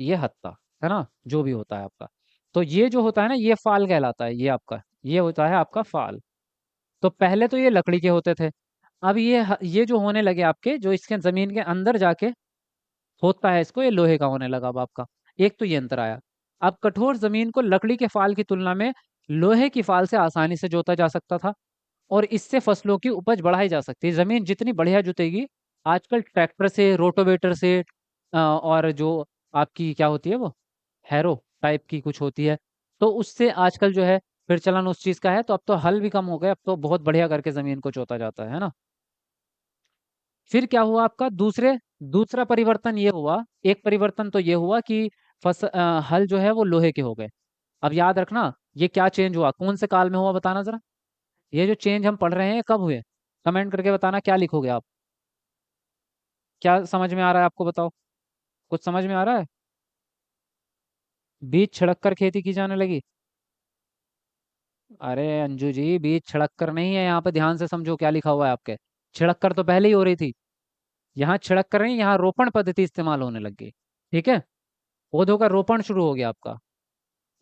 ये हत्था, है ना, जो भी होता है आपका। तो ये जो होता है ना ये फाल कहलाता है, ये आपका ये होता है आपका फाल। तो पहले तो ये लकड़ी के होते थे। अब ये जो होने लगे आपके, जो इसके जमीन के अंदर जाके होता है इसको, ये लोहे का होने लगा अब आपका। एक तो ये अंतर आया। अब कठोर जमीन को लकड़ी के फाल की तुलना में लोहे की फाल से आसानी से जोता जा सकता था, और इससे फसलों की उपज बढ़ाई जा सकती है। जमीन जितनी बढ़िया जुतेगी, आजकल ट्रैक्टर से, रोटोवेटर से, और जो आपकी क्या होती है वो हैरो टाइप की कुछ होती है, तो उससे आजकल जो है फिर चलन उस चीज का है। तो अब तो हल भी कम हो गए, अब तो बहुत बढ़िया करके जमीन को जोता जाता है ना। फिर क्या हुआ आपका दूसरा परिवर्तन ये हुआ। एक परिवर्तन तो ये हुआ कि हल जो है वो लोहे के हो गए। अब याद रखना, ये क्या चेंज हुआ, कौन से काल में हुआ, बताना जरा। ये जो चेंज हम पढ़ रहे हैं कब हुए? कमेंट करके बताना, क्या लिखोगे आप? क्या समझ में आ रहा है आपको, बताओ। कुछ समझ में आ रहा है? बीज छिड़क कर खेती की जाने लगी। अरे अंजू जी, बीज छिड़क कर नहीं है, यहाँ पे ध्यान से समझो क्या लिखा हुआ है आपके। छिड़क कर तो पहले ही हो रही थी, यहाँ छिड़क कर नहीं, यहाँ रोपण पद्धति इस्तेमाल होने लग गई। ठीक है, पौधों का रोपण शुरू हो गया आपका।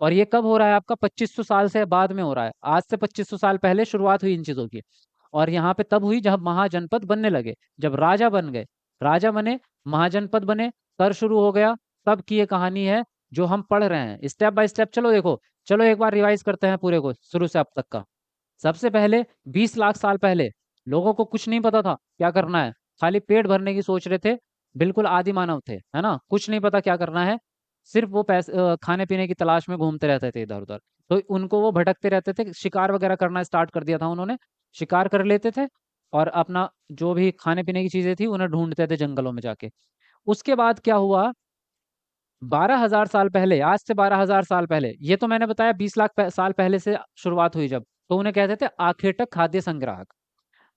और ये कब हो रहा है आपका? 2500 साल से बाद में हो रहा है, आज से 2500 साल पहले शुरुआत हुई इन चीजों की। और यहाँ पे तब हुई जब महाजनपद बनने लगे, जब राजा बन गए। राजा बने, महाजनपद बने, कर शुरू हो गया। तब की ये कहानी है जो हम पढ़ रहे हैं स्टेप बाय स्टेप। चलो देखो, चलो एक बार रिवाइज करते हैं पूरे को शुरू से अब तक का। सबसे पहले 20 लाख साल पहले लोगों को कुछ नहीं पता था क्या करना है, खाली पेट भरने की सोच रहे थे। बिल्कुल आदि मानव थे, है ना, कुछ नहीं पता क्या करना है। सिर्फ वो पैसे खाने पीने की तलाश में घूमते रहते थे इधर उधर। तो उनको वो भटकते रहते थे, शिकार वगैरह करना स्टार्ट कर दिया था उन्होंने। शिकार कर लेते थे और अपना जो भी खाने पीने की चीजें थी उन्हें ढूंढते थे जंगलों में जाके। उसके बाद क्या हुआ, 12,000 साल पहले, आज से 12,000 साल पहले, ये तो मैंने बताया 20 लाख साल पहले से शुरुआत हुई जब, तो उन्हें कहते थे आखेटक खाद्य संग्राहक।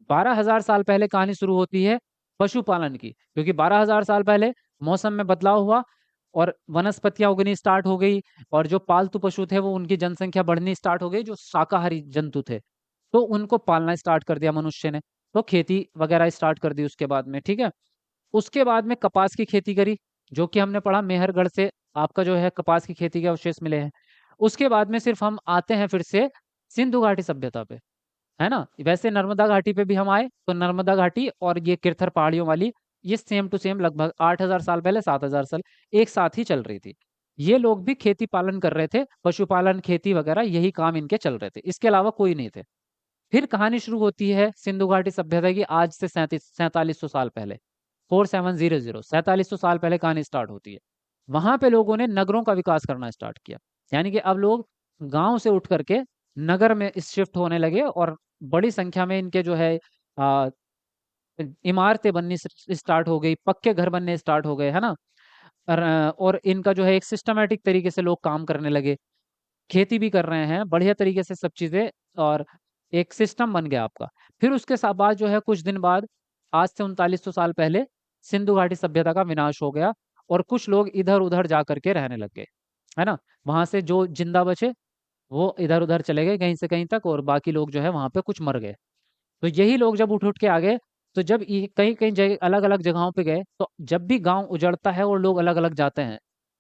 12,000 साल पहले कहानी शुरू होती है पशुपालन की, क्योंकि 12,000 साल पहले मौसम में बदलाव हुआ और वनस्पतियां उगनी स्टार्ट हो गई। और जो पालतू पशु थे वो उनकी जनसंख्या बढ़नी स्टार्ट हो गई, जो शाकाहारी जंतु थे, तो उनको पालना स्टार्ट कर दिया मनुष्य ने। तो खेती वगैरह स्टार्ट कर दी उसके बाद में, ठीक है। उसके बाद में कपास की खेती करी, जो कि हमने पढ़ा मेहरगढ़ से आपका जो है कपास की खेती के अवशेष मिले हैं। उसके बाद में सिर्फ हम आते हैं फिर से सिंधु घाटी सभ्यता पे, है ना। वैसे नर्मदा घाटी पे भी हम आए, तो नर्मदा घाटी और ये किरथर पहाड़ियों वाली, ये सेम टू सेम लगभग 8,000 साल पहले, 7,000 साल एक साथ ही चल रही थी। ये लोग भी खेती पालन कर रहे थे, पशुपालन खेती वगैरह यही काम इनके चल रहे थे, इसके अलावा कोई नहीं थे। फिर कहानी शुरू होती है सिंधु घाटी सभ्यता की, आज से 4700 साल पहले। 4700, 4700 साल पहले कहानी स्टार्ट होती है। वहां पे लोगों ने नगरों का विकास करना स्टार्ट किया, यानी कि अब लोग गांव से उठ करके नगर में शिफ्ट होने लगे और बड़ी संख्या में इनके जो है आ, इमारतें बननी स्टार्ट हो गई, पक्के घर बनने स्टार्ट हो गए, है ना। और इनका जो है एक सिस्टमेटिक तरीके से लोग काम करने लगे, खेती भी कर रहे हैं बढ़िया तरीके से सब चीजें, और एक सिस्टम बन गया आपका। फिर उसके साथ बाद जो है कुछ दिन बाद, आज से 3900 साल पहले, सिंधु घाटी सभ्यता का विनाश हो गया और कुछ लोग इधर उधर जा करके रहने लग गए, है ना। वहां से जो जिंदा बचे वो इधर उधर चले गए कहीं से कहीं तक, और बाकी लोग जो है वहां पे कुछ मर गए। तो यही लोग जब उठ उठ के आ गए, तो जब कई कई जगह अलग अलग जगहों पे गए, तो जब भी गांव उजड़ता है और लोग अलग अलग जाते हैं,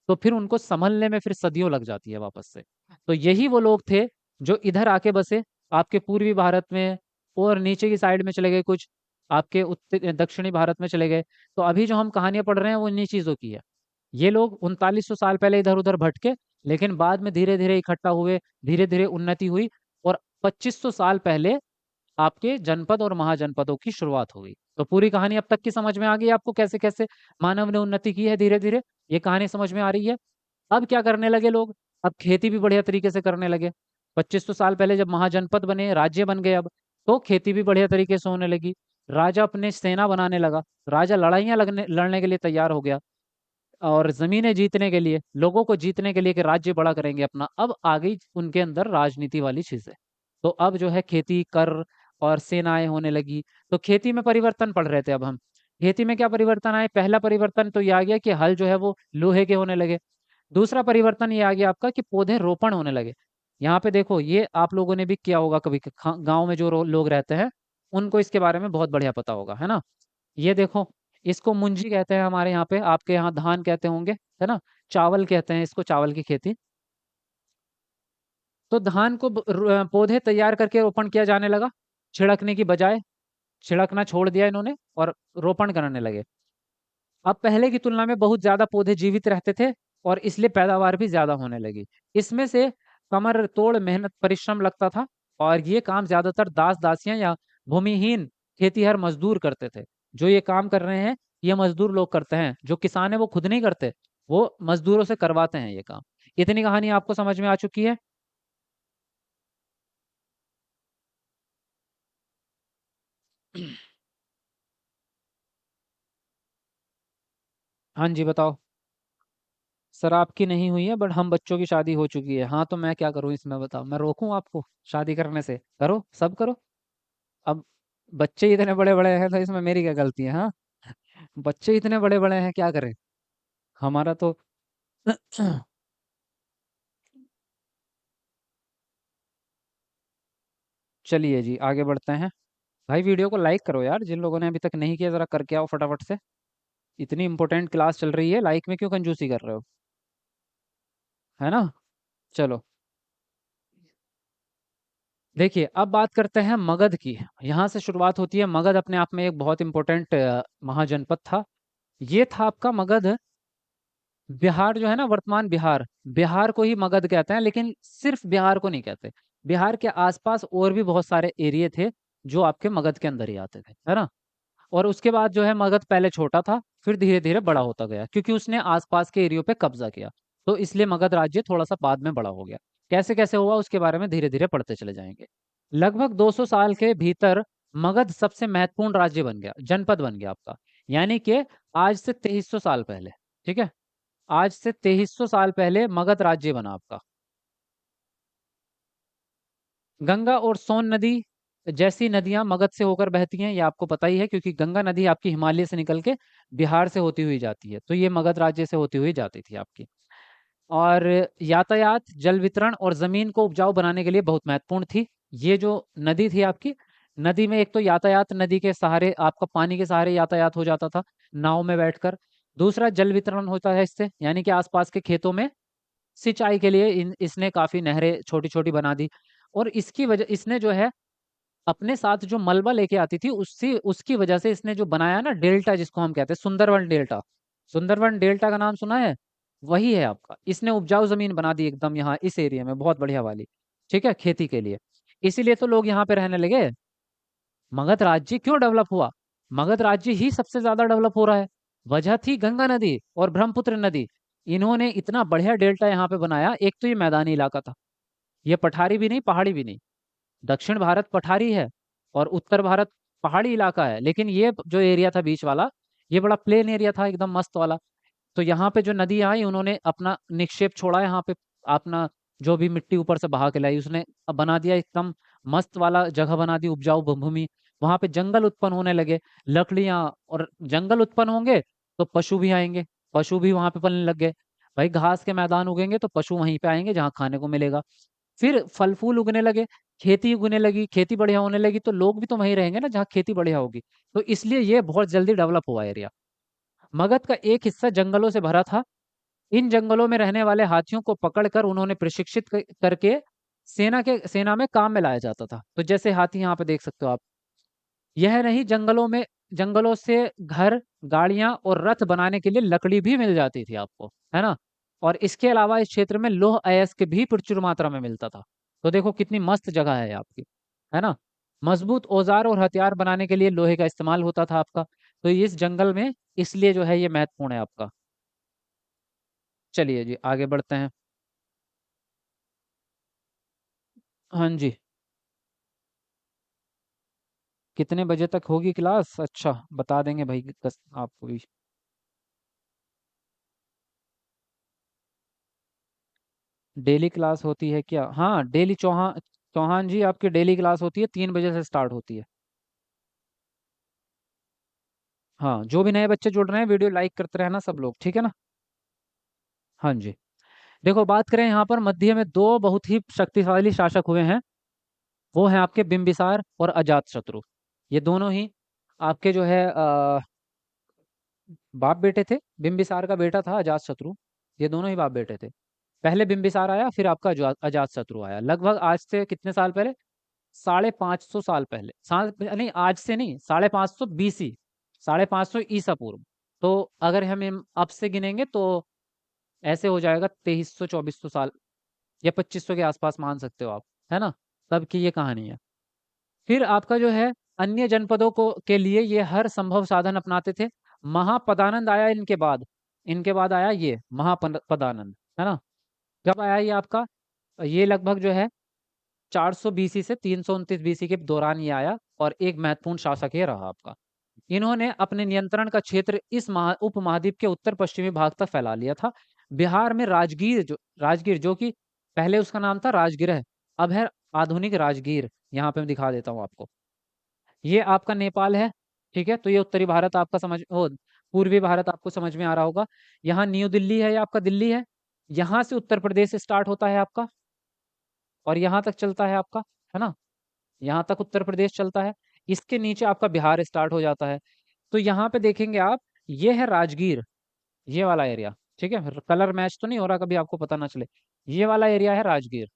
तो फिर उनको संभलने में फिर सदियों लग जाती है वापस से। तो यही वो लोग थे जो इधर आके बसे आपके पूर्वी भारत में, और नीचे की साइड में चले गए कुछ, आपके उत्तर दक्षिणी भारत में चले गए। तो अभी जो हम कहानियां पढ़ रहे हैं वो इन्हीं चीजों की है। ये लोग 3900 साल पहले इधर उधर भटके, लेकिन बाद में धीरे धीरे इकट्ठा हुए, धीरे धीरे उन्नति हुई, और 2500 साल पहले आपके जनपद और महाजनपदों की शुरुआत हो गई। तो पूरी कहानी अब तक की समझ में आ गई आपको, कैसे कैसे मानव ने उन्नति की है धीरे धीरे, ये कहानी समझ में आ रही है। अब क्या करने लगे लोग, अब खेती भी बढ़िया तरीके से करने लगे। 2500 साल पहले जब महाजनपद बने, राज्य बन गए अब, तो खेती भी बढ़िया तरीके से होने लगी। राजा अपने सेना बनाने लगा, राजा लड़ाइयाँ लगने लड़ने के लिए तैयार हो गया, और जमीनें जीतने के लिए, लोगों को जीतने के लिए कि राज्य बड़ा करेंगे अपना। अब आ गई उनके अंदर राजनीति वाली चीजें। तो अब जो है खेती कर और सेनाएं होने लगी। तो खेती में परिवर्तन पढ़ रहे थे अब हम। खेती में क्या परिवर्तन आए, पहला परिवर्तन तो ये आ गया कि हल जो है वो लोहे के होने लगे। दूसरा परिवर्तन ये आ गया आपका कि पौधे रोपण होने लगे। यहाँ पे देखो, ये आप लोगों ने भी किया होगा कभी, गांव में जो लोग रहते हैं उनको इसके बारे में बहुत बढ़िया पता होगा, है ना। ये देखो, इसको मुंजी कहते हैं हमारे यहाँ पे, आपके यहाँ धान कहते होंगे, है ना। चावल कहते हैं इसको, चावल की खेती। तो धान को पौधे तैयार करके रोपण किया जाने लगा, छिड़कने की बजाय छिड़कना छोड़ दिया इन्होंने और रोपण करने लगे। अब पहले की तुलना में बहुत ज्यादा पौधे जीवित रहते थे, और इसलिए पैदावार भी ज्यादा होने लगी। इसमें से कमर तोड़ मेहनत परिश्रम लगता था, और ये काम ज्यादातर दास दासियां या भूमिहीन खेतीहर मजदूर करते थे। जो ये काम कर रहे हैं ये मजदूर लोग करते हैं, जो किसान है वो खुद नहीं करते, वो मजदूरों से करवाते हैं ये काम। इतनी कहानी आपको समझ में आ चुकी है। हाँ जी बताओ। सर आपकी नहीं हुई है, बट हम बच्चों की शादी हो चुकी है। हाँ, तो मैं क्या करूँ इसमें बताओ, मैं रोकूं आपको शादी करने से? करो, सब करो। अब बच्चे इतने बड़े बड़े हैं तो इसमें मेरी क्या गलती है, हाँ। बच्चे इतने बड़े बड़े हैं, क्या करें हमारा तो। चलिए जी आगे बढ़ते हैं। भाई वीडियो को लाइक करो यार, जिन लोगों ने अभी तक नहीं किया जरा करके आओ फटाफट से। इतनी इंपॉर्टेंट क्लास चल रही है, लाइक में क्यों कंजूसी कर रहे हो, है ना। चलो, देखिए अब बात करते हैं मगध की। यहाँ से शुरुआत होती है। मगध अपने आप में एक बहुत इंपॉर्टेंट महाजनपद था। ये था आपका मगध। बिहार जो है ना, वर्तमान बिहार, बिहार को ही मगध कहते हैं, लेकिन सिर्फ बिहार को नहीं कहते। बिहार के आसपास और भी बहुत सारे एरिया थे जो आपके मगध के अंदर ही आते थे, है ना। और उसके बाद जो है मगध पहले छोटा था, फिर धीरे धीरे बड़ा होता गया, क्योंकि उसने आसपास के एरियो पे कब्जा किया। तो इसलिए मगध राज्य थोड़ा सा बाद में बड़ा हो गया। कैसे कैसे हुआ उसके बारे में धीरे धीरे पढ़ते चले जाएंगे। लगभग 200 साल के भीतर मगध सबसे महत्वपूर्ण राज्य बन गया, जनपद बन गया आपका। यानी कि आज से 2300 साल पहले, ठीक है, आज से 2300 साल पहले मगध राज्य बना आपका। गंगा और सोन नदी जैसी नदियां मगध से होकर बहती हैं, ये आपको पता ही है, क्योंकि गंगा नदी आपकी हिमालय से निकल के बिहार से होती हुई जाती है, तो ये मगध राज्य से होती हुई जाती थी आपकी। और यातायात, जल वितरण और जमीन को उपजाऊ बनाने के लिए बहुत महत्वपूर्ण थी ये जो नदी थी आपकी। नदी में एक तो यातायात, नदी के सहारे आपका पानी के सहारे यातायात हो जाता था, नाव में बैठकर। दूसरा, जल वितरण होता है इससे, यानी कि आसपास के खेतों में सिंचाई के लिए इसने काफी नहरें छोटी छोटी बना दी। और इसकी वजह, इसने जो है अपने साथ जो मलबा लेके आती थी, उससे उसकी वजह से इसने जो बनाया ना डेल्टा, जिसको हम कहते हैं सुंदरवन डेल्टा। सुंदरवन डेल्टा का नाम सुना है? वही है आपका। इसने उपजाऊ जमीन बना दी एकदम यहाँ इस एरिया में, बहुत बढ़िया वाली, ठीक है, खेती के लिए। इसीलिए तो लोग यहाँ पे रहने लगे। मगध राज्य क्यों डेवलप हुआ? मगध राज्य ही सबसे ज्यादा डेवलप हो रहा है, वजह थी गंगा नदी और ब्रह्मपुत्र नदी। इन्होंने इतना बढ़िया डेल्टा यहाँ पे बनाया। एक तो ये मैदानी इलाका था, ये पठारी भी नहीं पहाड़ी भी नहीं। दक्षिण भारत पठारी है और उत्तर भारत पहाड़ी इलाका है, लेकिन ये जो एरिया था बीच वाला, ये बड़ा प्लेन एरिया था, एकदम मस्त वाला। तो यहाँ पे जो नदी आई, उन्होंने अपना निक्षेप छोड़ा यहाँ पे, अपना जो भी मिट्टी ऊपर से बहा के लाई उसने अब बना दिया एकदम मस्त वाला जगह बना दी, उपजाऊ भूमि। वहां पे जंगल उत्पन्न होने लगे, लकड़ियां, और जंगल उत्पन्न होंगे तो पशु भी आएंगे, पशु भी वहां पे पलने लग गए। भाई घास के मैदान उगेंगे तो पशु वहीं पे आएंगे जहाँ खाने को मिलेगा। फिर फल फूल उगने लगे, खेती उगने लगी, खेती बढ़िया होने लगी, तो लोग भी तो वहीं रहेंगे ना जहाँ खेती बढ़िया होगी। तो इसलिए ये बहुत जल्दी डेवलप हुआ एरिया। मगध का एक हिस्सा जंगलों से भरा था। इन जंगलों में रहने वाले हाथियों को पकड़कर उन्होंने प्रशिक्षित करके सेना में काम में लाया जाता था। तो जैसे हाथी यहाँ पे देख सकते हो आप। यह नहीं, जंगलों से घर, गाड़ियां और रथ बनाने के लिए लकड़ी भी मिल जाती थी आपको, है ना। और इसके अलावा इस क्षेत्र में लौह अयस्क भी प्रचुर मात्रा में मिलता था। तो देखो कितनी मस्त जगह है आपकी, है ना। मजबूत औजार और हथियार बनाने के लिए लोहे का इस्तेमाल होता था आपका। तो इस जंगल में इसलिए जो है ये महत्वपूर्ण है आपका। चलिए जी आगे बढ़ते हैं। हाँ जी। कितने बजे तक होगी क्लास? अच्छा बता देंगे भाई आपको भी। डेली क्लास होती है क्या? हाँ डेली, चौहान चौहान जी आपकी डेली क्लास होती है, 3 बजे से स्टार्ट होती है। हाँ, जो भी नए बच्चे जुड़ रहे हैं वीडियो लाइक करते रहना सब लोग, ठीक है ना। हाँ जी। देखो बात करें यहाँ पर, मध्य में दो बहुत ही शक्तिशाली शासक हुए हैं। वो हैं आपके बिंबिसार और अजात शत्रु। ये दोनों ही आपके जो है बाप बेटे थे। बिंबिसार का बेटा था अजात शत्रु। ये दोनों ही बाप बेटे थे। पहले बिंबिसार आया, फिर आपका अजात शत्रु आया, लगभग आज से कितने साल पहले? 550 साल पहले, साल नहीं, आज से नहीं, 550 BC, 550 ईसा पूर्व। तो अगर हम अब से गिनेंगे तो ऐसे हो जाएगा 2300 2400 साल, या 2500 के आसपास मान सकते हो आप, है ना। तब की ये कहानी है। फिर आपका जो है अन्य जनपदों को के लिए ये हर संभव साधन अपनाते थे। महापदानंद आया इनके बाद। इनके बाद आया ये महापदानंद, है ना। कब आया ये आपका? ये लगभग जो है 400 BC से 329 BC के दौरान ये आया, और एक महत्वपूर्ण शासक ये रहा आपका। इन्होंने अपने नियंत्रण का क्षेत्र इस उपमहाद्वीप के उत्तर पश्चिमी भाग तक फैला लिया था। बिहार में राजगीर जो कि पहले उसका नाम था राजगृह, अब है आधुनिक राजगीर। यहाँ पे मैं दिखा देता हूँ आपको। ये आपका नेपाल है, ठीक है। तो ये उत्तरी भारत आपका समझ ओ पूर्वी भारत आपको समझ में आ रहा होगा। यहाँ न्यू दिल्ली है, ये आपका दिल्ली है। यहाँ से उत्तर प्रदेश स्टार्ट होता है आपका, और यहाँ तक चलता है आपका, है ना। यहाँ तक उत्तर प्रदेश चलता है। इसके नीचे आपका बिहार स्टार्ट हो जाता है। तो यहाँ पे देखेंगे आप, ये है राजगीर, ये वाला एरिया, ठीक है। कलर मैच तो नहीं हो रहा, कभी आपको पता ना चले। ये वाला एरिया है राजगीर,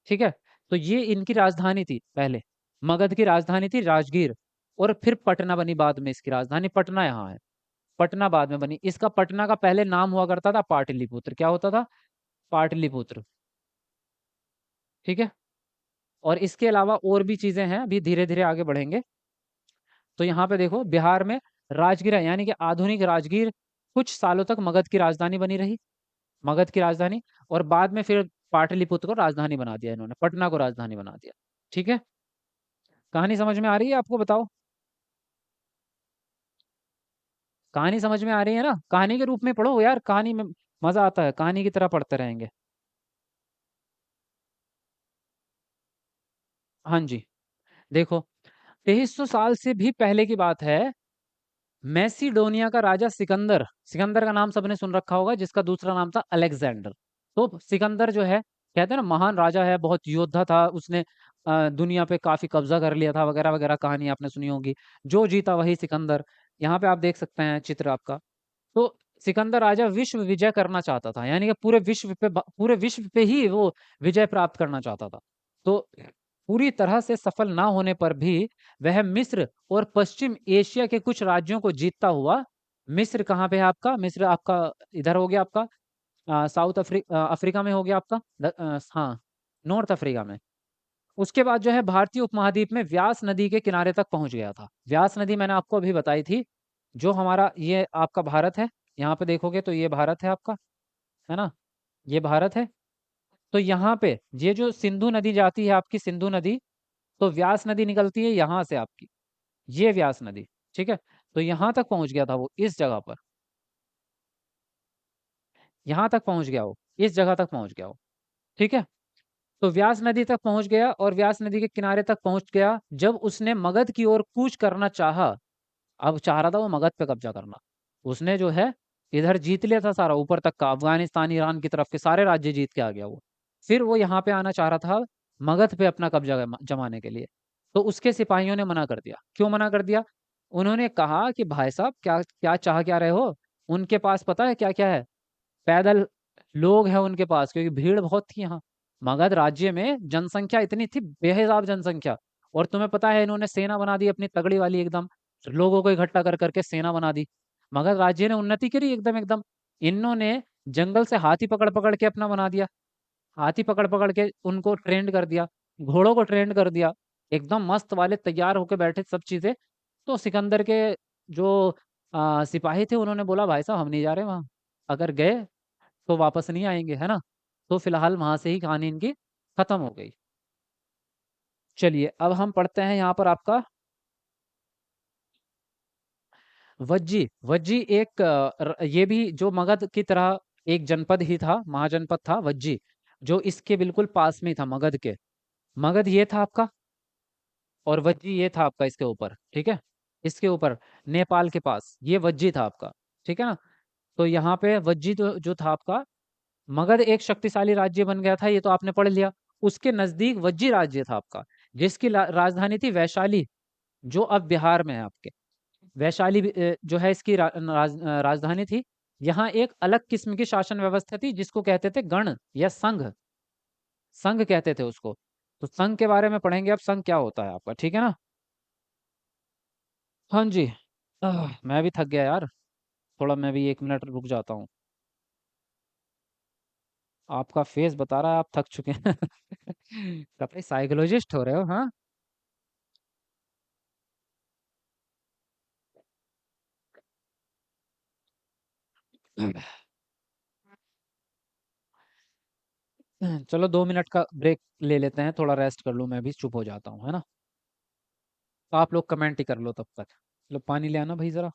ठीक है। तो ये इनकी राजधानी थी पहले, मगध की राजधानी थी राजगीर। और फिर पटना बनी बाद में, इसकी राजधानी पटना यहाँ है। पटना बाद में बनी। इसका पटना का पहले नाम हुआ करता था पाटलिपुत्र। क्या होता था? पाटलिपुत्र। ठीक है। और इसके अलावा और भी चीजें हैं, अभी धीरे धीरे आगे बढ़ेंगे। तो यहाँ पे देखो, बिहार में राजगीर है, यानी कि आधुनिक राजगीर कुछ सालों तक मगध की राजधानी बनी रही। मगध की राजधानी। और बाद में फिर पाटलिपुत्र को राजधानी बना दिया इन्होंने, पटना को राजधानी बना दिया। ठीक है। कहानी समझ में आ रही है आपको? बताओ। कहानी समझ में आ रही है ना? कहानी के रूप में पढ़ो यार, कहानी में मजा आता है, कहानी की तरह पढ़ते रहेंगे। हाँ जी। देखो, 2300 साल से भी पहले की बात है। मैसिडोनिया का राजा सिकंदर, सिकंदर का नाम सबने सुन रखा होगा, जिसका दूसरा नाम था अलेक्जेंडर। तो सिकंदर जो है, कहते हैं ना महान राजा है, बहुत योद्धा था उसने, दुनिया पे काफी कब्जा कर लिया था, वगैरह वगैरह कहानी आपने सुनी होगी। जो जीता वही सिकंदर। यहाँ पे आप देख सकते हैं चित्र आपका। तो सिकंदर राजा विश्व विजय करना चाहता था, यानी कि पूरे विश्व पे ही वो विजय प्राप्त करना चाहता था। तो पूरी तरह से सफल ना होने पर भी वह मिस्र और पश्चिम एशिया के कुछ राज्यों को जीतता हुआ। मिस्र कहाँ पे है आपका? मिस्र आपका इधर हो गया आपका, अफ्रीका में हो गया आपका, हाँ, नॉर्थ अफ्रीका में। उसके बाद जो है भारतीय उपमहाद्वीप में व्यास नदी के किनारे तक पहुंच गया था। व्यास नदी मैंने आपको अभी बताई थी। जो हमारा ये आपका भारत है, यहाँ पे देखोगे तो ये भारत है आपका, है ना? ये भारत है। तो यहाँ पे ये जो सिंधु नदी जाती है आपकी, सिंधु नदी, तो व्यास नदी निकलती है यहाँ से आपकी, ये व्यास नदी। ठीक है। तो यहाँ तक पहुंच गया था वो, इस जगह पर, यहाँ तक पहुंच गया वो, इस जगह तक पहुंच गया वो। ठीक है। तो व्यास नदी तक पहुंच गया, और व्यास नदी के किनारे तक पहुंच गया जब उसने मगध की ओर कूच करना चाहा। अब चाह रहा था वो मगध पे कब्जा करना। उसने जो है इधर जीत लिया था सारा, ऊपर तक का अफगानिस्तान ईरान की तरफ के सारे राज्य जीत के आ गया वो। फिर वो यहाँ पे आना चाह रहा था मगध पे अपना कब्जा जमाने के लिए। तो उसके सिपाहियों ने मना कर दिया। क्यों मना कर दिया? उन्होंने कहा कि भाई साहब, क्या क्या चाह क्या रहे हो? उनके पास पता है क्या क्या है? पैदल लोग हैं उनके पास, क्योंकि भीड़ बहुत थी यहाँ। मगध राज्य में जनसंख्या इतनी थी, बेहिसाब जनसंख्या। और तुम्हें पता है इन्होंने सेना बना दी अपनी तगड़ी वाली एकदम, लोगों को इकट्ठा कर करके सेना बना दी। मगध राज्य ने उन्नति करी एकदम एकदम। इन्होंने जंगल से हाथी पकड़ पकड़ के अपना बना दिया। हाथी पकड़ पकड़ के उनको ट्रेंड कर दिया, घोड़ों को ट्रेंड कर दिया, एकदम मस्त वाले तैयार होके बैठे सब चीजें। तो सिकंदर के जो सिपाही थे, उन्होंने बोला भाई साहब हम नहीं जा रहे वहां, अगर गए तो वापस नहीं आएंगे, है ना? तो फिलहाल वहां से ही कहानी इनकी खत्म हो गई। चलिए अब हम पढ़ते हैं यहाँ पर आपका वज्जी। वज्जी एक ये भी जो मगध की तरह एक जनपद ही था, महाजनपद था वज्जी, जो इसके बिल्कुल पास में ही था मगध के। मगध ये था आपका, और वज्जी ये था आपका इसके ऊपर। ठीक है। इसके ऊपर नेपाल के पास ये वज्जी था आपका। ठीक है ना? तो यहाँ पे वज्जी जो था आपका, मगध एक शक्तिशाली राज्य बन गया था, ये तो आपने पढ़ लिया। उसके नजदीक वज्जी राज्य था आपका, जिसकी राजधानी थी वैशाली, जो अब बिहार में है आपके। वैशाली जो है इसकी राजधानी थी। यहाँ एक अलग किस्म की शासन व्यवस्था थी, जिसको कहते थे गण या संघ। संघ कहते थे उसको। तो संघ के बारे में पढ़ेंगे अब, संघ क्या होता है आपका। ठीक है ना? हाँ जी। मैं भी थक गया यार, थोड़ा मैं भी 1 मिनट रुक जाता हूँ। आपका फेस बता रहा है आप थक चुके हैं। कतई साइकोलॉजिस्ट हो रहे हो, हाँ? चलो 2 मिनट का ब्रेक ले लेते हैं, थोड़ा रेस्ट कर लूँ, मैं भी चुप हो जाता हूँ, है ना? तो आप लोग कमेंट ही कर लो तब तक। लो पानी ले आना भाई जरा।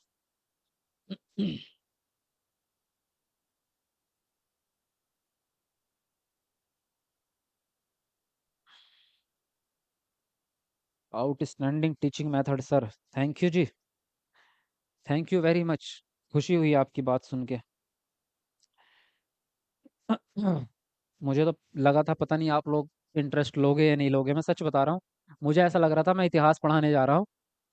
Outstanding teaching method sir, thank you ji, thank you very much. खुशी हुई आपकी बात सुन के। मुझे तो लगा था पता नहीं आप लोग इंटरेस्ट लोगे या नहीं लोगे, मैं सच बता रहा हूँ। मुझे ऐसा लग रहा था मैं इतिहास पढ़ाने जा रहा हूँ।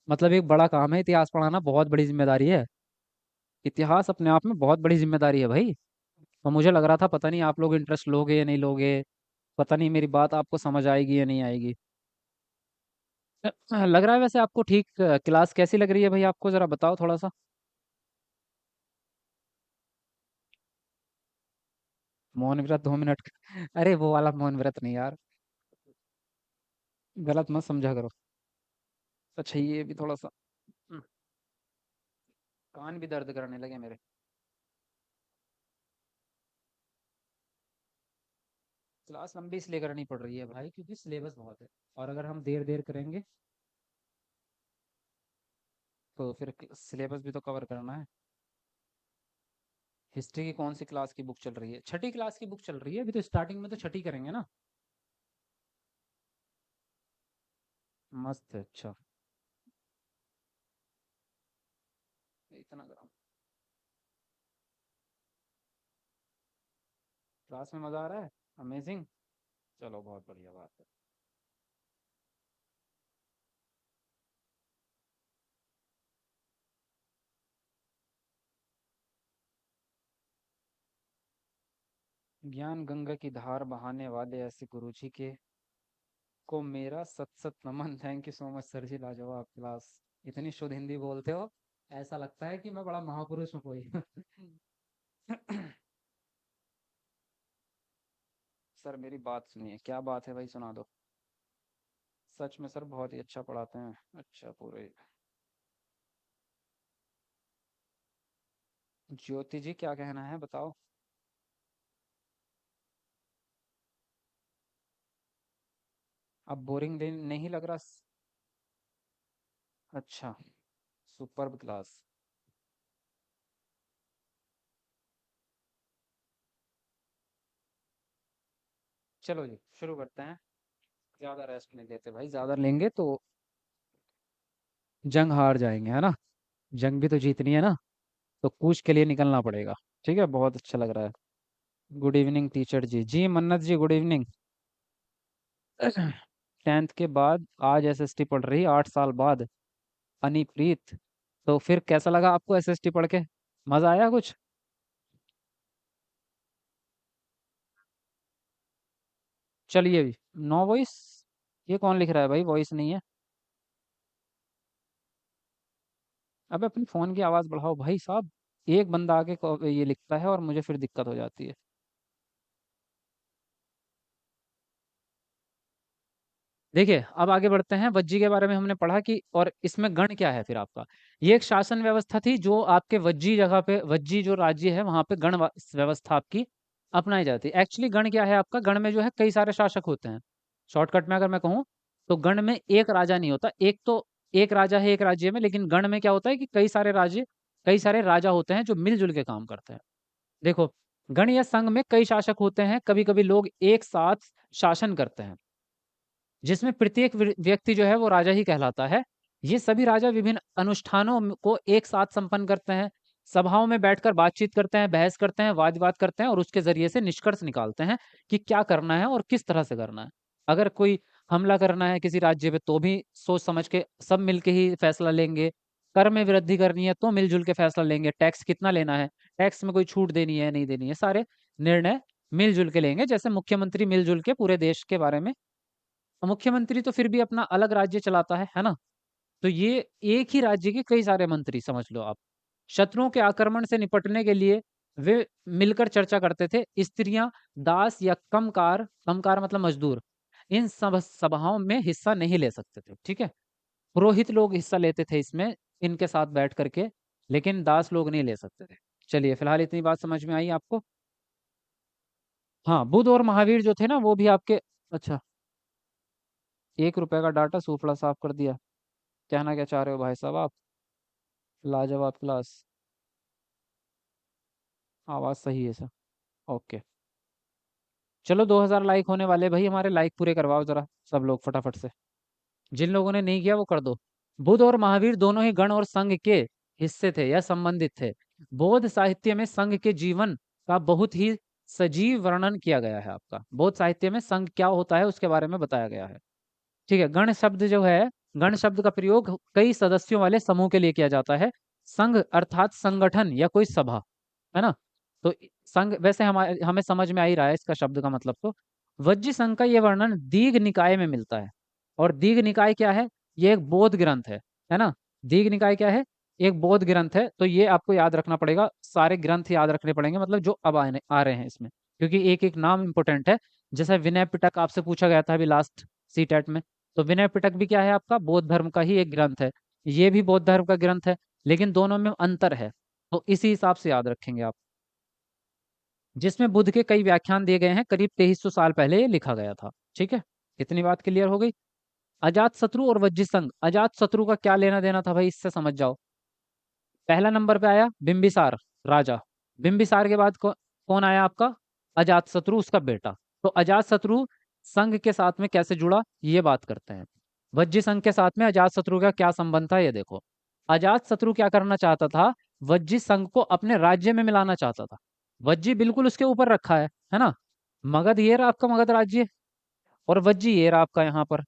मतलब एक बड़ा काम है इतिहास पढ़ाना, बहुत बड़ी जिम्मेदारी है। इतिहास अपने आप में बहुत बड़ी जिम्मेदारी है भाई। और मुझे लग रहा था पता नहीं आप लोग इंटरेस्ट लोगे या नहीं लोगे, पता नहीं मेरी बात आपको समझ आएगी या नहीं आएगी। लग रहा है वैसे आपको ठीक। क्लास कैसी लग रही है भाई आपको, जरा बताओ थोड़ा सा। मौन व्रत 2 मिनट का। अरे वो वाला मौन व्रत नहीं यार, गलत मत समझा करो। अच्छा ये भी थोड़ा सा कान भी दर्द करने लगे मेरे। क्लास लंबी इसलिए करनी पड़ रही है भाई क्योंकि सिलेबस बहुत है, और अगर हम देर देर करेंगे तो फिर सिलेबस भी तो कवर करना है। हिस्ट्री की कौन सी क्लास की बुक चल रही है? छठी क्लास की बुक चल रही है अभी, तो स्टार्टिंग में तो छठी करेंगे ना। मस्त है, अच्छा। इतना करो। क्लास में मजा आ रहा है? अमेजिंग। चलो बहुत बढ़िया बात है। ज्ञान गंगा की धार बहाने वाले ऐसे गुरुजी के को मेरा सत सत नमन। Thank you so much sir ji, लाजवाब क्लास। इतनी शुद्ध हिंदी बोलते हो, ऐसा लगता है कि मैं बड़ा महापुरुष हूँ कोई। सर मेरी बात सुनिए, क्या बात है भाई, सुना दो। सच में सर बहुत ही अच्छा पढ़ाते हैं। अच्छा पूरे। ज्योति जी क्या कहना है बताओ। अब बोरिंग नहीं लग रहा? अच्छा। Superb class. चलो जी शुरू करते हैं। ज्यादा रेस्ट नहीं लेते भाई, ज्यादा लेंगे तो जंग हार जाएंगे, है ना। जंग भी तो जीतनी है ना, तो कूच के लिए निकलना पड़ेगा। ठीक है, बहुत अच्छा लग रहा है। गुड इवनिंग टीचर जी। जी मन्नत जी गुड इवनिंग। 10th के बाद आज एसएसटी पढ़ रही, 8 साल बाद। अनिप्रीत। तो फिर कैसा लगा आपको एसएसटी पढ़ के? मजा आया कुछ? चलिए भी। No voice? ये कौन लिख रहा है भाई, वॉइस नहीं है। अब अपनी फोन की आवाज बढ़ाओ भाई साहब। एक बंदा आके ये लिखता है और मुझे फिर दिक्कत हो जाती है। देखिए अब आगे बढ़ते हैं। वज्जी के बारे में हमने पढ़ा कि, और इसमें गण क्या है फिर आपका। ये एक शासन व्यवस्था थी जो आपके वज्जी जगह पे, वज्जी जो राज्य है वहां पे गण व्यवस्था आपकी अपनाई जाती है। एक्चुअली गण क्या है आपका, गण में जो है कई सारे शासक होते हैं। शॉर्टकट में अगर मैं कहूँ तो गण में एक राजा नहीं होता, एक तो एक राजा है एक राज्य में, लेकिन गण में क्या होता है कि कई सारे राज्य, कई सारे राजा होते हैं जो मिलजुल के काम करते हैं। देखो, गण या संघ में कई शासक होते हैं, कभी कभी लोग एक साथ शासन करते हैं, जिसमें प्रत्येक व्यक्ति जो है वो राजा ही कहलाता है। ये सभी राजा विभिन्न अनुष्ठानों को एक साथ संपन्न करते हैं, सभाओं में बैठकर बातचीत करते हैं, बहस करते हैं, वाद विवाद करते हैं, और उसके जरिए से निष्कर्ष निकालते हैं कि क्या करना है और किस तरह से करना है। अगर कोई हमला करना है किसी राज्य पे तो भी सोच समझ के सब मिलके ही फैसला लेंगे। कर में वृद्धि करनी है तो मिलजुल के फैसला लेंगे। टैक्स कितना लेना है, टैक्स में कोई छूट देनी है नहीं देनी है, सारे निर्णय मिलजुल के लेंगे। जैसे मुख्यमंत्री मिलजुल के पूरे देश के बारे में, मुख्यमंत्री तो फिर भी अपना अलग राज्य चलाता है ना। तो ये एक ही राज्य के कई सारे मंत्री समझ लो आप। शत्रुओं के आक्रमण से निपटने के लिए वे मिलकर चर्चा करते थे। स्त्रियां, दास या कमकार, कमकार मतलब मजदूर, इन सब सभाओं में हिस्सा नहीं ले सकते थे। ठीक है, पुरोहित लोग हिस्सा लेते थे इसमें, इनके साथ बैठ करके, लेकिन दास लोग नहीं ले सकते थे। चलिए फिलहाल इतनी बात समझ में आई आपको। हाँ, बुध और महावीर जो थे ना वो भी आपके। अच्छा, 1 रुपए का डाटा सूफड़ा साफ कर दिया। कहना क्या चाह रहे हो भाई साहब आप? लाजवाब क्लास। आवाज़ सही है सर। ओके। चलो 2000 लाइक होने वाले भाई हमारे, लाइक पूरे करवाओ जरा सब लोग फटाफट से। जिन लोगों ने नहीं किया वो कर दो। बुद्ध और महावीर दोनों ही गण और संघ के हिस्से थे या संबंधित थे। बौद्ध साहित्य में संघ के जीवन का बहुत ही सजीव वर्णन किया गया है। आपका बौद्ध साहित्य में संघ क्या होता है उसके बारे में बताया गया है। ठीक है, गण शब्द जो है, गण शब्द का प्रयोग कई सदस्यों वाले समूह के लिए किया जाता है। संघ अर्थात संगठन या कोई सभा, है ना। तो संघ वैसे हमारे हमें समझ में आ ही रहा है इसका शब्द का मतलब तो। वज्र संघ का ये वर्णन दीघ निकाय में मिलता है। और दीघ निकाय क्या है? ये एक बौद्ध ग्रंथ है ना। दीघ निकाय क्या है? एक बौद्ध ग्रंथ है। तो ये आपको याद रखना पड़ेगा, सारे ग्रंथ याद रखने पड़ेंगे मतलब जो अब आ रहे हैं इसमें, क्योंकि एक एक नाम इंपॉर्टेंट है। जैसे विनय पिटक आपसे पूछा गया था अभी लास्ट सी टेट में, तो विनय पिटक भी क्या है आपका, बौद्ध धर्म का ही एक ग्रंथ है। ये भी बौद्ध धर्म का ग्रंथ है, लेकिन दोनों में अंतर है, तो इसी हिसाब से याद रखेंगे आप। जिसमें बुद्ध के कई व्याख्यान दिए गए हैं, करीब 2300 साल पहले ये लिखा गया था। ठीक है, इतनी बात क्लियर हो गई। अजात शत्रु और वज्जी संघ, अजात शत्रु का क्या लेना देना था भाई, इससे समझ जाओ। पहला नंबर पे आया बिंबिसार राजा। बिंबिसार के बाद कौन आया आपका, अजात शत्रु, उसका बेटा। तो अजात शत्रु संघ के साथ में कैसे जुड़ा, ये बात करते हैं। वज्जी संघ के साथ में अजात शत्रु का क्या संबंध था, ये देखो। अजात शत्रु क्या करना चाहता था, वज्जी संघ को अपने राज्य में मिलाना चाहता था। वज्जी बिल्कुल उसके ऊपर रखा है ना। मगध ये रहा आपका, मगध राज्य, और वज्जी ये रहा आपका यहाँ पर।